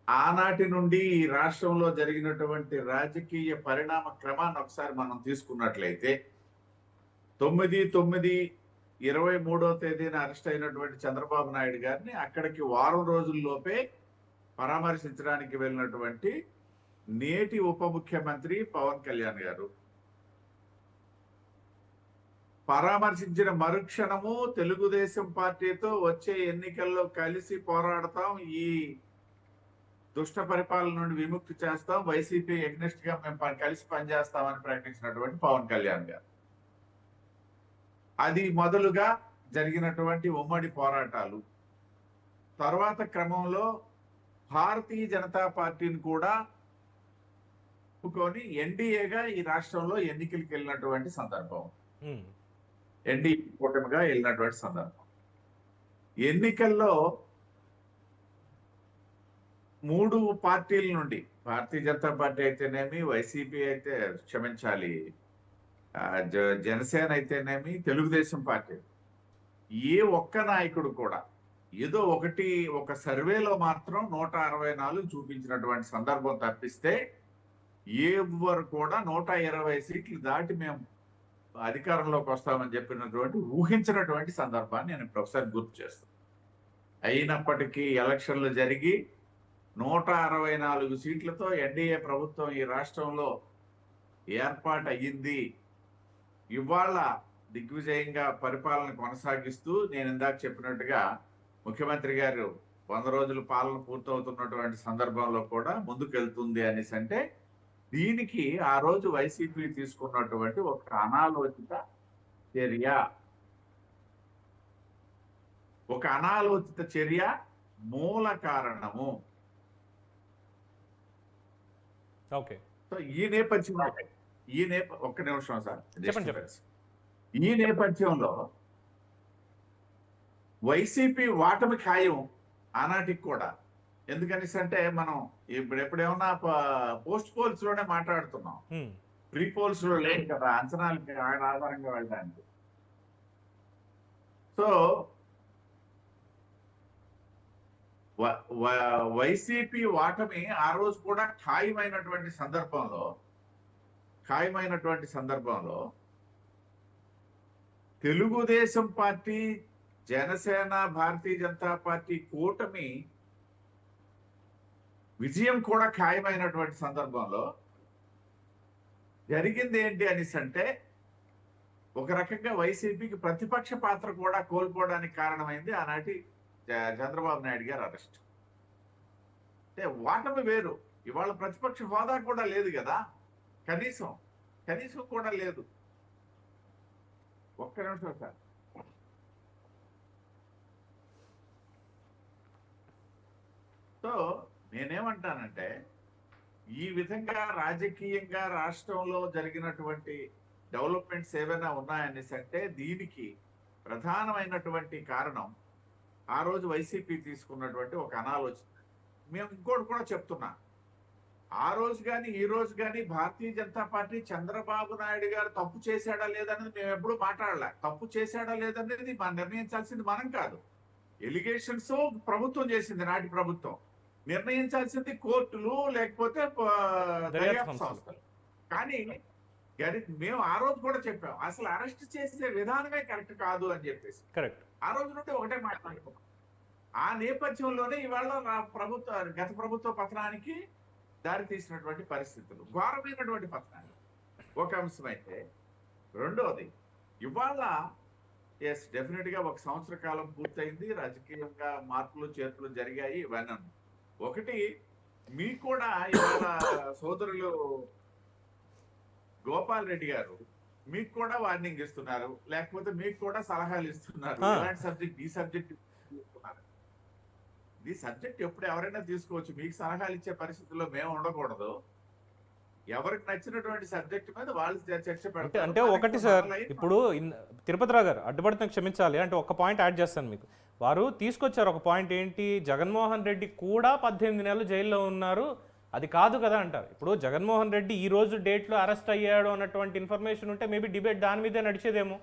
E: ఆనాటి నుండి ఈ రాష్ట్రంలో జరిగినటువంటి రాజకీయ పరిణామ క్రమాన్ని ఒకసారి మనం తీసుకున్నట్లయితే 9/9/23వ తేదీన అరెస్ట్ అయినటువంటి చంద్రబాబు నాయుడు గారిని అక్కడికి 1 వారం రోజుల్లోపే పరామర్శించడానికి వెళ్ళినటువంటి నేటి ఉప ముఖ్యమంత్రి పవన్ కళ్యాణ్ గారు పరామర్శించిన మరుక్షణము తెలుగుదేశం పార్టీతో వచ్చే ఎన్నికల్లో కలిసి పోరాడతాం, ఈ దుష్ట పరిపాలన నుండి విముక్తి చేస్తాం, వైసీపీ ఎగ్నెస్ట్ గా మేము కలిసి పనిచేస్తామని ప్రకటించినటువంటి పవన్ కళ్యాణ్ గారు. అది మొదలుగా జరిగినటువంటి ఉమ్మడి పోరాటాలు. తర్వాత క్రమంలో భారతీయ జనతా పార్టీని కూడా ఒప్పుకొని ఎన్డీఏగా ఈ రాష్ట్రంలో ఎన్నికలకు వెళ్ళినటువంటి సందర్భం,
A: ఉమ్,
E: ఎన్డీఏ కూటమిగా వెళ్ళినటువంటి సందర్భం. ఎన్నికల్లో 3 పార్టీల నుండి, భారతీయ జనతా పార్టీ అయితేనేమి, వైసీపీ అయితే క్షమించాలి, జనసేన అయితేనేమి, తెలుగుదేశం పార్టీ, ఏ ఒక్క నాయకుడు కూడా ఏదో ఒక సర్వేలో మాత్రం 164 చూపించినటువంటి సందర్భం తప్పిస్తే ఎవరు కూడా 120 సీట్లు దాటి మేము అధికారంలోకి వస్తామని చెప్పినటువంటి ఊహించినటువంటి సందర్భాన్ని నేను ఇప్పుడు ఒకసారి గుర్తు చేస్తాను. అయినప్పటికీ ఎలక్షన్లు జరిగి 164 సీట్లతో ఎన్డీఏ ప్రభుత్వం ఈ రాష్ట్రంలో ఏర్పాటు అయ్యింది. ఇవాళ దిగ్విజయంగా పరిపాలన కొనసాగిస్తూ నేను ఇందాక చెప్పినట్టుగా ముఖ్యమంత్రి గారు 100 రోజుల పాలన పూర్తవుతున్నటువంటి సందర్భంలో కూడా ముందుకెళ్తుంది అనేసి అంటే, దీనికి ఆ రోజు వైసీపీ తీసుకున్నటువంటి ఒక అనాలోచిత చర్య మూల కారణము.
A: ఓకే,
E: సో ఈ నేపథ్యంలో ఒక్క నిమిషం సార్,
A: చెప్పండి.
E: ఈ నేపథ్యంలో వైసీపీ వాటమి ఖాయం ఆనాటికి కూడా. ఎందుకనేసి అంటే మనం ఎప్పుడేమన్నా పోస్ట్ పోల్స్ లోనే మాట్లాడుతున్నాం,
A: ఉమ్,
E: ప్రీ పోల్స్ లో లేదు కదా అంచనాలకి ఆధారంగా వెళ్ళడానికి. సో వైసీపీ వాటమి ఆ రోజు కూడా ఖాయమైనటువంటి సందర్భంలో తెలుగుదేశం పార్టీ, జనసేన, భారతీయ జనతా పార్టీ కూటమి విజయం కూడా ఖాయమైనటువంటి సందర్భంలో జరిగింది ఏంటి అనేసి అంటే, ఒక రకంగా వైసీపీకి ప్రతిపక్ష పాత్ర కూడా కోల్పోవడానికి కారణమైంది ఆనాటి చంద్రబాబు నాయుడు గారు అరెస్ట్. అంటే వాటమి వేరు, ఇవాళ ప్రతిపక్ష హోదా కూడా లేదు కదా, కనీసం కూడా లేదు. ఒక్క నిమిషం సార్. సో నేనేమంటానంటే, ఈ విధంగా రాజకీయంగా రాష్ట్రంలో జరిగినటువంటి డెవలప్మెంట్స్ ఏవైనా ఉన్నాయనేసి అంటే, దీనికి ప్రధానమైనటువంటి కారణం ఆ రోజు వైసీపీ తీసుకున్నటువంటి ఒక అనాలోచన. మేము ఇంకోటి కూడా చెప్తున్నా, ఆ రోజు కానీ ఈ రోజు కానీ భారతీయ జనతా పార్టీ చంద్రబాబు నాయుడు గారు తప్పు చేశాడా లేదనేది మేము ఎప్పుడు మాట్లాడలే. తప్పు చేశాడా లేదనేది మనం నిర్ణయించాల్సింది మనం కాదు. ఎలిగేషన్స్ ప్రభుత్వం చేసింది, నాటి ప్రభుత్వం. నిర్ణయించాల్సింది కోర్టులు, లేకపోతే దర్యాప్తు సంస్థలు. కానీ మేము ఆ రోజు కూడా చెప్పాం, అసలు అరెస్ట్ చేసే విధానమే కరెక్ట్ కాదు అని చెప్పేసి.
A: కరెక్ట్.
E: ఆ రోజు నుండి ఒకటే మాట్లాడుకున్నాం. ఆ నేపథ్యంలోనే ఇవాళ గత ప్రభుత్వ పతనానికి దారి తీసినటువంటి పరిస్థితులు, ఘోరమైనటువంటి పతనాలు ఒక అంశం అయితే, రెండోది ఇవాళ డెఫినెట్ గా 1 సంవత్సర కాలం పూర్తయింది, రాజకీయంగా మార్పులు చేర్పులు జరిగాయి. ఇవన్నీ ఒకటి, మీకు కూడా ఇవాళ సోదరులు గోపాల్ రెడ్డి గారు మీకు కూడా వార్నింగ్ ఇస్తున్నారు, లేకపోతే మీకు కూడా సలహాలు ఇస్తున్నారు. ఇలాంటి సబ్జెక్ట్, ఈ సబ్జెక్ట్ ఎప్పుడు ఎవరైనా తీసుకోవచ్చు. మీకు సలహాలు ఇచ్చే పరిస్థితుల్లో మేము ఉండకూడదు. ఎవరికి నచ్చినటువంటి సబ్జెక్ట్ మీద వాళ్ళు చర్చ పెడతారు.
A: అంటే ఒకటి సార్, ఇప్పుడు తిరుపతిరావు గారు అడ్డుపడితే క్షమించాలి, అంటే ఒక పాయింట్ యాడ్ చేస్తాను మీకు. వారు తీసుకొచ్చారు ఒక పాయింట్, ఏంటి, జగన్మోహన్ రెడ్డి కూడా 18 నెలలు జైల్లో ఉన్నారు, అది కాదు కదా అంటారు. ఇప్పుడు జగన్మోహన్ రెడ్డి ఈ రోజు డేట్లో అరెస్ట్ అయ్యాడు అన్నటువంటి ఇన్ఫర్మేషన్ ఉంటే మేబీ డిబేట్ దాని మీదే నడిచేదేమో.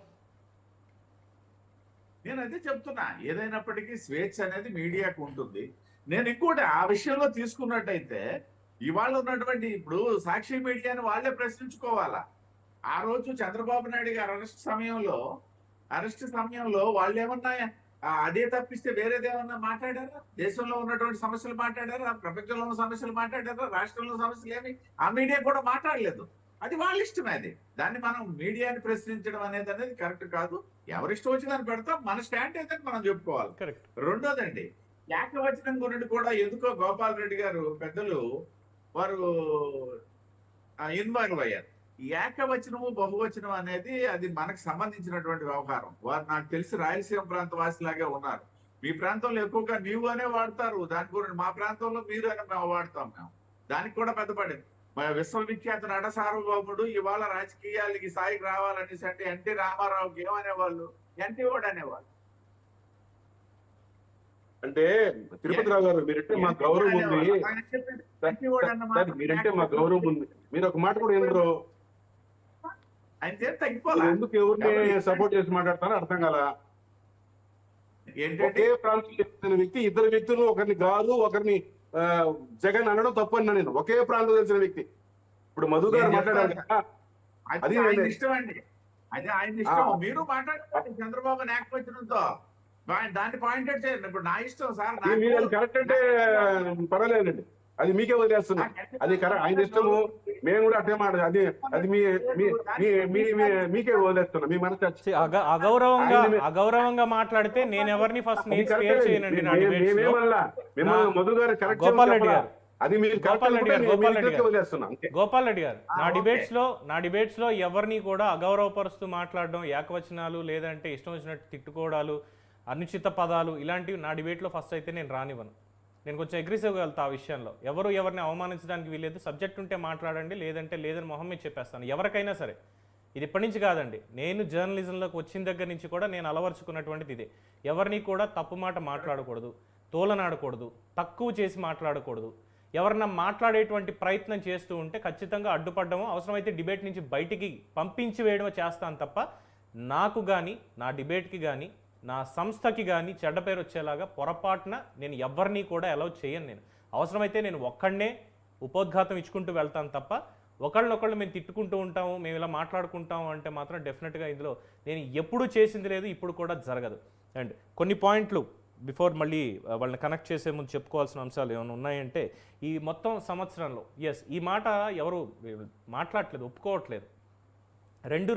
E: నేను అదే చెప్తున్నా, ఏదైనప్పటికీ స్వేచ్ఛ అనేది మీడియాకు ఉంటుంది. నేను ఇంకోటి ఆ విషయంలో తీసుకున్నట్టయితే, ఇవాళ ఉన్నటువంటి ఇప్పుడు సాక్షి మీడియాని వాళ్ళే ప్రశ్నించుకోవాలా. ఆ రోజు చంద్రబాబు నాయుడు గారు అరెస్ట్ సమయంలో వాళ్ళు ఏమన్నా అదే తప్పిస్తే వేరేదేమన్నా మాట్లాడారా? దేశంలో ఉన్నటువంటి సమస్యలు మాట్లాడారా? ప్రపంచంలో ఉన్న సమస్యలు మాట్లాడారా? రాష్ట్రంలో సమస్యలు ఏమి ఆ మీడియా కూడా మాట్లాడలేదు. అది వాళ్ళ ఇష్టమే. అది దాన్ని మనం మీడియాని ప్రశ్నించడం అనేది కరెక్ట్ కాదు. ఎవరిష్టం వచ్చి దాన్ని పెడతాం, మన స్టాండ్ అయితే మనం చెప్పుకోవాలి. రెండోదండి, ఏకవచనం గురించి కూడా ఎందుకో గోపాల్ రెడ్డి గారు పెద్దలు వారు ఇన్వాల్వ్ అయ్యారు. ఏకవచనము బహువచనం అనేది అది మనకు సంబంధించినటువంటి వ్యవహారం. వారు నాకు తెలిసి రాయలసీమ ప్రాంత వాసిలాగే ఉన్నారు. మీ ప్రాంతంలో ఎక్కువగా నీవు అనే వాడతారు, దాని గురించి మా ప్రాంతంలో మీరు అని మేము వాడతాం. మేము దానికి కూడా పెద్దపడింది. విశ్వవిఖ్యాత నట సార్వభౌముడు ఇవాళ రాజకీయాలకి స్థాయికి రావాలనేసి అంటే ఎన్టీ రామారావుకి ఏమనేవాళ్ళు, ఎన్టీ వాడు అనేవాళ్ళు.
C: అంటే తిరుపతి రావు గారు, మీరంటే మా గౌరవం ఉంది, మీరంటే మా గౌరవం ఉంది, మీరు ఒక మాట కూడా ఎందుకు
E: ఆయన తగ్గిపోవాలి.
C: ఎందుకు ఎవరిని సపోర్ట్ చేసి మాట్లాడతారో అర్థం కాల.
E: ఏంటంటే
C: ఒకే ప్రాంతం చెందిన వ్యక్తి ఇద్దరు వ్యక్తులు, ఒకరిని గారు ఒకరిని జగన్ అనడం తప్పు అన్నా నేను. ఒకే ప్రాంతం తెలిసిన వ్యక్తి. ఇప్పుడు మధు గారు మాట్లాడారు కదా,
E: అది ఆయన ఇష్టం అండి, అది ఆయన ఇష్టం. మీరు మాట్లాడండి చంద్రబాబు ఏకవచనంతో, దాన్ని పాయింట్ అవుట్ చేయండి. ఇప్పుడు నా ఇష్టం సార్,
C: మీరు అది కరెక్ట్ అంటే పర్వాలేదండి, అది మీకే వదిలేస్తున్నా. అది కరెక్ట్, ఆయన ఇష్టము, మేము కూడా అట్టే మాట, అది అది మీకే వదిలేస్తున్నా, మీ మనసు.
A: అగౌరవంగా మాట్లాడితే నేను ఎవరిని ఫస్ట్ స్పేర్ చేయనండి.
C: మిమ్మల్ని మధు గారు కరెక్ట్
A: గోపాల్ రెడ్డి గారు,
C: అది మీరు
A: గోపాల్ రెడ్డి గారు, నా డిబేట్స్ లో ఎవరిని కూడా అగౌరవపరుస్తూ మాట్లాడడం, ఏకవచనాలు లేదంటే ఇష్టం వచ్చినట్టు తిట్టుకోవడాలు, అనుచిత పదాలు, ఇలాంటివి నా డిబేట్లో ఫస్ట్ అయితే నేను రానివ్వను. నేను కొంచెం అగ్రెసివ్గా వెళ్తా ఆ విషయంలో. ఎవరిని అవమానించడానికి వీలేదు. సబ్జెక్ట్ ఉంటే మాట్లాడండి, లేదంటే లేదని మొహం మీద చెప్పేస్తాను ఎవరికైనా సరే. ఇది ఇప్పటి నుంచి కాదండి, నేను జర్నలిజంలోకి వచ్చిన దగ్గర నుంచి కూడా నేను అలవర్చుకున్నటువంటిది ఇదే. ఎవరిని కూడా తప్పు మాట మాట్లాడకూడదు, తోలనాడకూడదు, తక్కువ చేసి మాట్లాడకూడదు. ఎవరన్నా మాట్లాడేటువంటి ప్రయత్నం చేస్తూ ఉంటే ఖచ్చితంగా అడ్డుపడ్డమో, అవసరమైతే డిబేట్ నుంచి బయటికి పంపించి వేయడమో చేస్తాను తప్ప, నాకు కానీ నా డిబేట్కి కానీ నా సంస్థకి కానీ చెడ్డ పేరు వచ్చేలాగా పొరపాటున నేను ఎవరిని కూడా అలౌ చేయను. నేను అవసరమైతే నేను ఒక్కడనే ఉపోద్ఘాతం ఇచ్చుకుంటూ వెళ్తాను తప్ప, ఒకళ్ళనొకళ్ళు మేము తిట్టుకుంటూ ఉంటాము, మేము ఇలా మాట్లాడుకుంటాము అంటే మాత్రం డెఫినెట్గా ఇందులో నేను ఎప్పుడూ చేసింది లేదు, ఇప్పుడు కూడా జరగదు. అండ్ కొన్ని పాయింట్లు బిఫోర్ మళ్ళీ వాళ్ళని కనెక్ట్ చేసే ముందు చెప్పుకోవాల్సిన అంశాలు ఏమైనా ఉన్నాయంటే, ఈ మొత్తం సంవత్సరంలో ఈ మాట ఎవరు మాట్లాడట్లేదు, ఒప్పుకోవట్లేదు. రెండు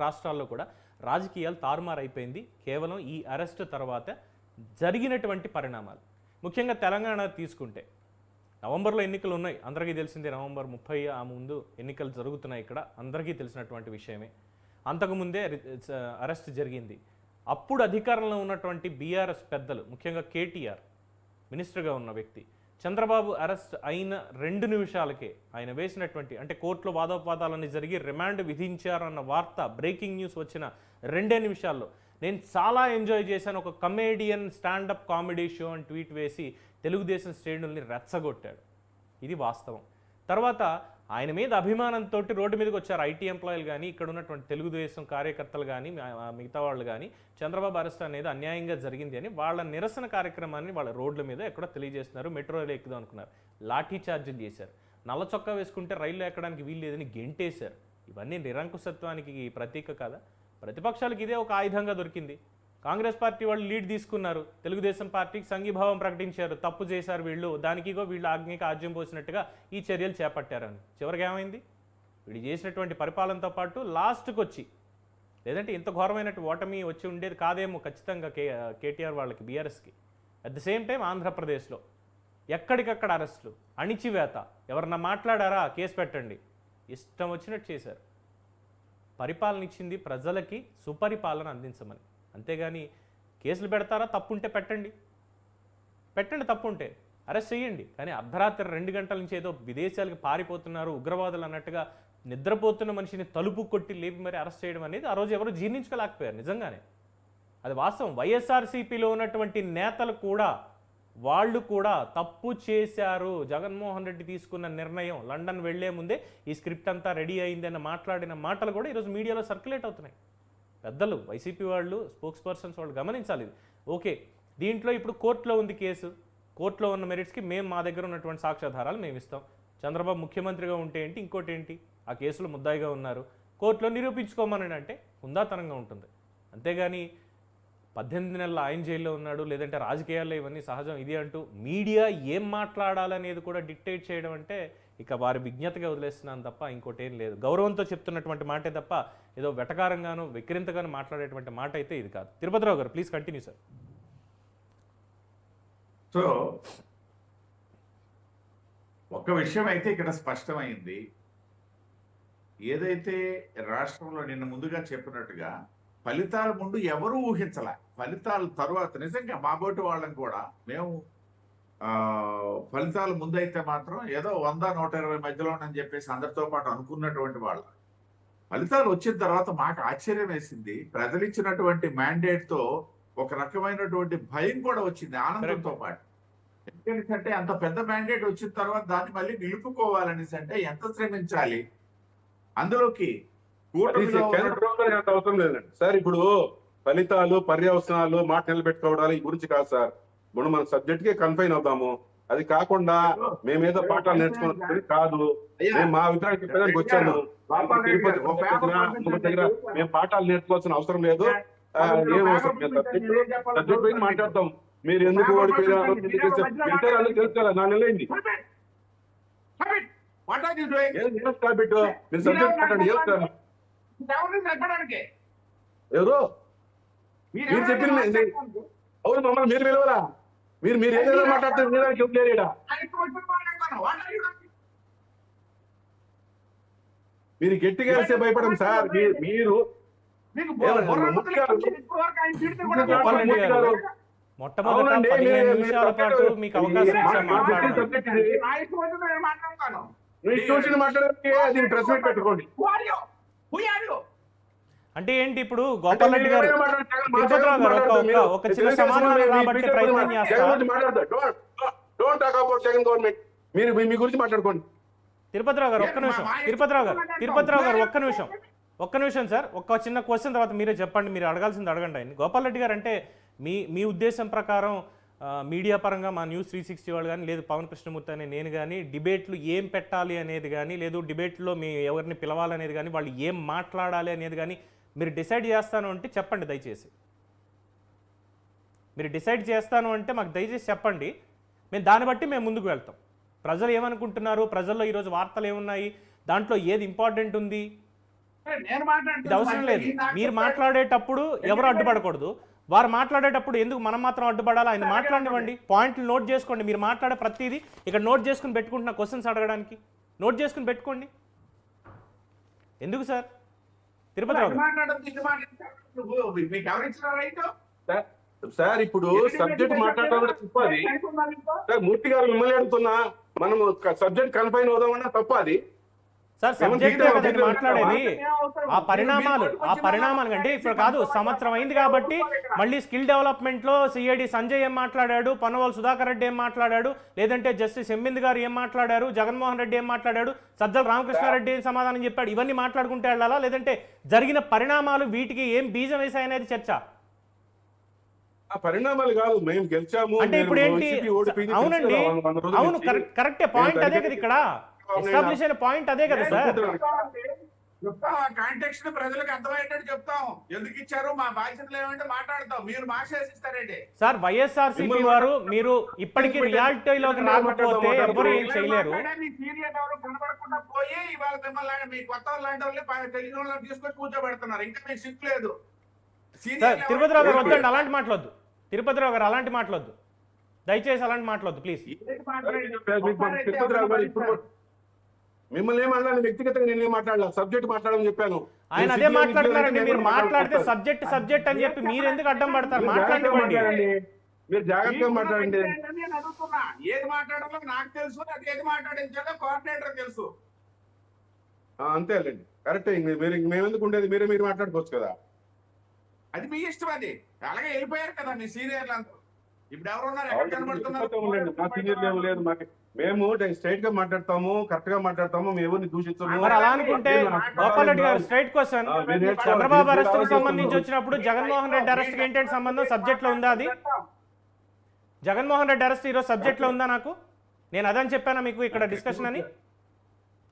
A: రాష్ట్రాల్లో కూడా రాజకీయాలు తారుమారైపోయింది కేవలం ఈ అరెస్ట్ తర్వాత జరిగినటువంటి పరిణామాలు. ముఖ్యంగా తెలంగాణ తీసుకుంటే నవంబర్లో ఎన్నికలు ఉన్నాయి, అందరికీ తెలిసిందే. నవంబర్ 30 ఆ ముందు ఎన్నికలు జరుగుతున్నాయి, ఇక్కడ అందరికీ తెలిసినటువంటి విషయమే. అంతకుముందే అరెస్ట్ జరిగింది. అప్పుడు అధికారంలో ఉన్నటువంటి బీఆర్ఎస్ పెద్దలు, ముఖ్యంగా కేటీఆర్ మినిస్టర్గా ఉన్న వ్యక్తి, చంద్రబాబు అరెస్ట్ అయిన 2 నిమిషాలకే ఆయన వేసినటువంటి, అంటే కోర్టులో వాదోపవాదాలన్నీ జరిగి రిమాండ్ విధించారన్న వార్త, బ్రేకింగ్ న్యూస్ వచ్చిన 2 నిమిషాల్లో నేను చాలా ఎంజాయ్ చేశాను, ఒక కమేడియన్ స్టాండప్ కామెడీ షో అని ట్వీట్ వేసి తెలుగుదేశం శ్రేణుల్ని రెచ్చగొట్టాడు. ఇది వాస్తవం. తర్వాత ఆయన మీద అభిమానంతో రోడ్డు మీదకి వచ్చారు ఐటీ ఎంప్లాయీలు కానీ, ఇక్కడ ఉన్నటువంటి తెలుగుదేశం కార్యకర్తలు కానీ, మిగతా వాళ్ళు కానీ, చంద్రబాబు అరెస్ట్ అనేది అన్యాయంగా జరిగింది అని వాళ్ళ నిరసన కార్యక్రమాన్ని వాళ్ళ రోడ్ల మీద ఎక్కడో తెలియజేస్తున్నారు. మెట్రో రైలు ఎక్కుదాం అనుకున్నారు, లాఠీ చార్జీలు చేశారు. నల్ల చొక్కా వేసుకుంటే రైల్లో ఎక్కడానికి వీలు లేదని గెంటేశారు. ఇవన్నీ నిరంకుశత్వానికి ప్రతీక కాదా? ప్రతిపక్షాలకు ఇదే ఒక ఆయుధంగా దొరికింది. కాంగ్రెస్ పార్టీ వాళ్ళు లీడ్ తీసుకున్నారు, తెలుగుదేశం పార్టీకి సంఘీభావం ప్రకటించారు, తప్పు చేశారు వీళ్ళు, దానికిగో వీళ్ళు ఆజ్ఞకి ఆజ్యం పోసినట్టుగా ఈ చర్యలు చేపట్టారని. చివరికి ఏమైంది? వీళ్ళు చేసినటువంటి పరిపాలనతో పాటు లాస్ట్కి వచ్చి, లేదంటే ఇంత ఘోరమైనట్టు ఓటమి వచ్చి ఉండేది కాదేమో ఖచ్చితంగా కేటీఆర్ వాళ్ళకి, బీఆర్ఎస్కి. అట్ ద సేమ్ టైం ఆంధ్రప్రదేశ్లో ఎక్కడికక్కడ అరెస్టులు, అణిచివేత, ఎవరన్నా మాట్లాడారా కేసు పెట్టండి, ఇష్టం వచ్చినట్టు చేశారు. పరిపాలన ఇచ్చింది ప్రజలకి సుపరిపాలన అందించమని, అంతేగాని కేసులు పెడతారా, తప్పుంటే పెట్టండి, తప్పుంటే అరెస్ట్ చేయండి. కానీ అర్ధరాత్రి 2 గంటల నుంచి ఏదో విదేశాలకు పారిపోతున్నారు ఉగ్రవాదులు అన్నట్టుగా నిద్రపోతున్న మనిషిని తలుపు కొట్టి లేపి మరి అరెస్ట్ చేయడం అనేది ఆ రోజు ఎవరు జీర్ణించుకోలేకపోయారు. నిజంగానే అది వాస్తవం. వైఎస్ఆర్సీపీలో ఉన్నటువంటి నేతలు కూడా, వాళ్ళు కూడా తప్పు చేశారు. జగన్మోహన్ రెడ్డి తీసుకున్న నిర్ణయం, లండన్ వెళ్లే ముందే ఈ స్క్రిప్ట్ అంతా రెడీ అయిందని మాట్లాడిన మాటలు కూడా ఈరోజు మీడియాలో సర్క్యులేట్ అవుతున్నాయి. పెద్దలు, వైసీపీ వాళ్ళు, స్పోక్స్ పర్సన్స్ వాళ్ళు గమనించాలి. ఓకే, దీంట్లో ఇప్పుడు కోర్టులో ఉంది కేసు, కోర్టులో ఉన్న మెరిట్స్కి మేము మా దగ్గర ఉన్నటువంటి సాక్ష్యాధారాలు మేము ఇస్తాం. చంద్రబాబు ముఖ్యమంత్రిగా ఉంటే ఏంటి, ఇంకోటి ఏంటి, ఆ కేసులో ముద్దాయిగా ఉన్నారు, కోర్టులో నిరూపించుకోమని అంటే హుందాతనంగా ఉంటుంది. అంతేగాని 18 నెలల ఆయన జైల్లో ఉన్నాడు, లేదంటే రాజకీయాల్లో ఇవన్నీ సహజం ఇది అంటూ మీడియా ఏం మాట్లాడాలనేది కూడా డిక్టేట్ చేయడం అంటే ఇక వారి విజ్ఞతగా వదిలేస్తున్నాను తప్ప ఇంకోటి ఏం లేదు. గౌరవంతో చెప్తున్నటువంటి మాటే తప్ప ఏదో వెటకారంగానో విక్రింతగానో మాట్లాడేటువంటి మాట అయితే ఇది కాదు. తిరుపతిరావు గారు ప్లీజ్ కంటిన్యూ సార్.
E: సో ఒక విషయం అయితే ఇక్కడ స్పష్టమైంది, ఏదైతే రాష్ట్రంలో నిన్న ముందుగా చెప్పినట్టుగా ఫలితాల ముందు ఎవరు ఊహించలే, ఫలితాల తర్వాత నిజంగా మా బోటి వాళ్ళని కూడా మేము ఆ, ఫలితాలు ముందైతే మాత్రం ఏదో 100-120 మధ్యలో అని చెప్పేసి అందరితో పాటు అనుకున్నటువంటి వాళ్ళు ఫలితాలు వచ్చిన తర్వాత మాకు ఆశ్చర్యం వేసింది. ప్రజలు ఇచ్చినటువంటి మ్యాండేట్ తో ఒక రకమైనటువంటి భయం కూడా వచ్చింది ఆనందంతో పాటు. ఎందుకంటే అంత పెద్ద మ్యాండేట్ వచ్చిన తర్వాత దాన్ని మళ్ళీ నిలుపుకోవాలనేసి అంటే ఎంత శ్రమించాలి. అందులోకి కూటమిలో
C: కేంద్ర ప్రభుత్వానికి అంత అవసరం లేదండి సార్. ఇప్పుడు ఫలితాలు, పర్యవసనాలు, మాట నిలబెట్టుకోవడాలు ఈ గురించి కాదు సార్. మనం మన సబ్జెక్ట్ కి కన్ఫైన్ అవుతాము. అది కాకుండా మేమేదో పాఠాలు నేర్చుకుని కాదు, మేము మా అభిప్రాయం చెప్పడానికి వచ్చాము. తిరుపతి దగ్గర మేము పాఠాలు నేర్చుకోవాల్సిన అవసరం లేదు. ఏం అవసరం లేదు. సబ్జెక్ట్ పైన మాట్లాడతాం. మీరు ఎందుకు ఓడిపోయినారు తెలుసు కదా, 4 నెలలైంది. మీరు సబ్జెక్ట్ మాట్లాడండి. ఎవరు మీరు చెప్పింది అవును మమ్మల్ని మీరు పిలవరా? మీరు ఏదైనా మాట్లాడుతారు చెప్పలేరు. మీరు గట్టిగా వేస్తే భయపడం సార్. మీరు
A: మొట్టమొదటి 15 నిమిషాల పాటు మీకు అవకాశం ఇచ్చాం మాట్లాడండి.
C: మాట్లాడే ప్రెస్ మీట్ పెట్టుకోండి.
A: అంటే ఏంటి ఇప్పుడు గోపాల్ రెడ్డి గారు, తిరుపతిరావు గారు ఒక చిన్న సమాధానం రాబట్టే ప్రయత్నం చేస్తారు.
C: Don't talk about second government. మీరు మీ గురించి మాట్లాడుకోండి.
A: తిరుపతిరావు గారు ఒక్క నిమిషం. తిరుపతిరావు గారు ఒక్క నిమిషం సార్. ఒక్క చిన్న క్వశ్చన్ తర్వాత మీరే చెప్పండి. మీరు అడగాల్సింది అడగండి ఆయన. గోపాల్ రెడ్డి గారు అంటే మీ ఉద్దేశం ప్రకారం మీడియా పరంగా మా న్యూస్ 360 వాళ్ళు కానీ, లేదు పవన్ కృష్ణమూర్తి అనే నేను కానీ, డిబేట్లు ఏం పెట్టాలి అనేది కానీ, లేదు డిబేట్లో మీ ఎవరిని పిలవాలనేది కానీ, వాళ్ళు ఏం మాట్లాడాలి అనేది కానీ మీరు డిసైడ్ చేస్తాను అంటే చెప్పండి దయచేసి. మీరు డిసైడ్ చేస్తాను అంటే మాకు దయచేసి చెప్పండి. మేము దాన్ని బట్టి మేము ముందుకు వెళ్తాం. ప్రజలు ఏమనుకుంటున్నారు, ప్రజల్లో ఈరోజు వార్తలు ఏమున్నాయి, దాంట్లో ఏది ఇంపార్టెంట్ ఉంది, ఇది అవసరం లేదు. మీరు మాట్లాడేటప్పుడు ఎవరు అడ్డుపడకూడదు. వారు మాట్లాడేటప్పుడు ఎందుకు మనం మాత్రం అడ్డుపడాలి? ఆయన మాట్లాడివ్వండి. పాయింట్లు నోట్ చేసుకోండి. మీరు మాట్లాడే ప్రతిదీ ఇక్కడ నోట్ చేసుకుని పెట్టుకుంటున్న క్వశ్చన్స్ అడగడానికి నోట్ చేసుకుని పెట్టుకోండి. ఎందుకు సార్? తిరుపతిరావు
C: సార్ ఇప్పుడు సబ్జెక్ట్ మాట్లాడటం కూడా తప్పది సార్. మూర్తి గారు మిమ్మల్ని అడుగుతున్నా, మనం సబ్జెక్ట్ కన్ఫైన్ అవుదామన్నా తప్పది
A: సార్. సబ్జెక్టే కదండి మాట్లాడేది. ఆ పరిణామాలు అంటే ఇప్పుడు కాదు, సంవత్సరం అయింది కాబట్టి మళ్ళీ స్కిల్ డెవలప్మెంట్ లో సిఐడి సంజయ్ ఏం మాట్లాడాడు, పనవల్ సుధాకర్ రెడ్డి ఏం మాట్లాడాడు, లేదంటే జస్టిస్ ఎంబింద్ గారు ఏం మాట్లాడారు, జగన్మోహన్ రెడ్డి ఏం మాట్లాడాడు, సజ్జల రామకృష్ణారెడ్డి ఏం సమాధానం చెప్పాడు, ఇవన్నీ మాట్లాడుకుంటే వెళ్ళాలా, లేదంటే జరిగిన పరిణామాలు వీటికి ఏం బీజం వేసాయనేది చర్చ?
C: ఆ పరిణామాలు కాదు, మేము గెలిచాము
A: అంటే ఇప్పుడు ఏంటి? అవునండి, అవును, కరెక్టే. పాయింట్ అదే కదా, ఇక్కడ ఎస్టాబ్లిష్ అయిన పాయింట్ అదే కదా సార్.
E: కాంటెక్స్ట్ ప్రజలకు అర్థమయ్యేటట్టు చెప్తాం. ఎందుకు ఇచ్చారు, మా బాధ్యతలు ఏమంటే మాట్లాడతాం. మీరు మాసేసిస్తారండి
A: సార్. వైఎస్ఆర్సీపీ వారు మీరు ఇప్పటికీ రియాలిటీలోకి రాకపోతే ఎవరు ఏం చేయలేరు.
E: కనబడకుండా పోయి ఇవాళ మిమ్మల్ని మీ కొత్త లాంటి వాళ్ళు తెలిసిన వాళ్ళని తీసుకొచ్చి కూర్చోబెడుతున్నారు. ఇంకా మీకు సిగ్గు లేదు.
A: సార్ తిరుపతిరావు గారు వద్దండి, అలాంటి మాట్లాడొద్దు. తిరుపతిరావు గారు అలాంటి మాట్లాడొద్దు, దయచేసి అలాంటి మాట్లాడొద్దు ప్లీజ్.
C: తిరుపతిరావు గారు ఇప్పుడు మిమ్మల్ని ఏమన్నా వ్యక్తిగతంగా నేనేం మాట్లాడాలి, సబ్జెక్ట్ మాట్లాడమని చెప్పాను.
A: ఆయన అదే మాట్లాడుతున్నారండి. మీరు మాట్లాడితే సబ్జెక్ట్ అని చెప్పి మీరు ఎందుకు అడ్డం పడతారు? మాట్లాడండి,
C: మీరు జాగ్రత్తగా మాట్లాడండి.
E: ఏది మాట్లాడాలో నాకు తెలుసు, అది ఏది మాట్లాడించాలో కోఆర్డినేటర్ తెలుసు.
C: అంతేలేండి, కరెక్టే. మేమెందుకు ఉండేది, మీరు మాట్లాడుకోవచ్చు కదా.
E: అది మీ ఇష్టం. అది అలాగే వెళ్ళిపోయారు కదా మీ సీనియర్లు అందరూ. ఇప్పుడు ఎవరున్నారు, ఎక్కడ కనబడుతున్నారు?
C: మా సీనియర్ లేదు. మేము స్ట్రైట్ గా మాట్లాడతాము, కరెక్ట్ గా మాట్లాడతాము. మేము ఎవరిని దూషిస్తాము.
A: మరి అలా అనుకుంటే గోపాల్ రెడ్డి గారు స్ట్రైట్ క్వశ్చన్, చంద్రబాబు అరెస్ట్ కి సంబంధించి వచ్చినప్పుడు జగన్మోహన్ రెడ్డి అరెస్ట్ కి ఏంటంటే సంబంధం సబ్జెక్ట్ లో ఉందా? అది జగన్మోహన్ రెడ్డి అరెస్ట్ ఈరోజు సబ్జెక్ట్ లో ఉందా? నేను అదని చెప్పానా మీకు ఇక్కడ డిస్కషన్ అని?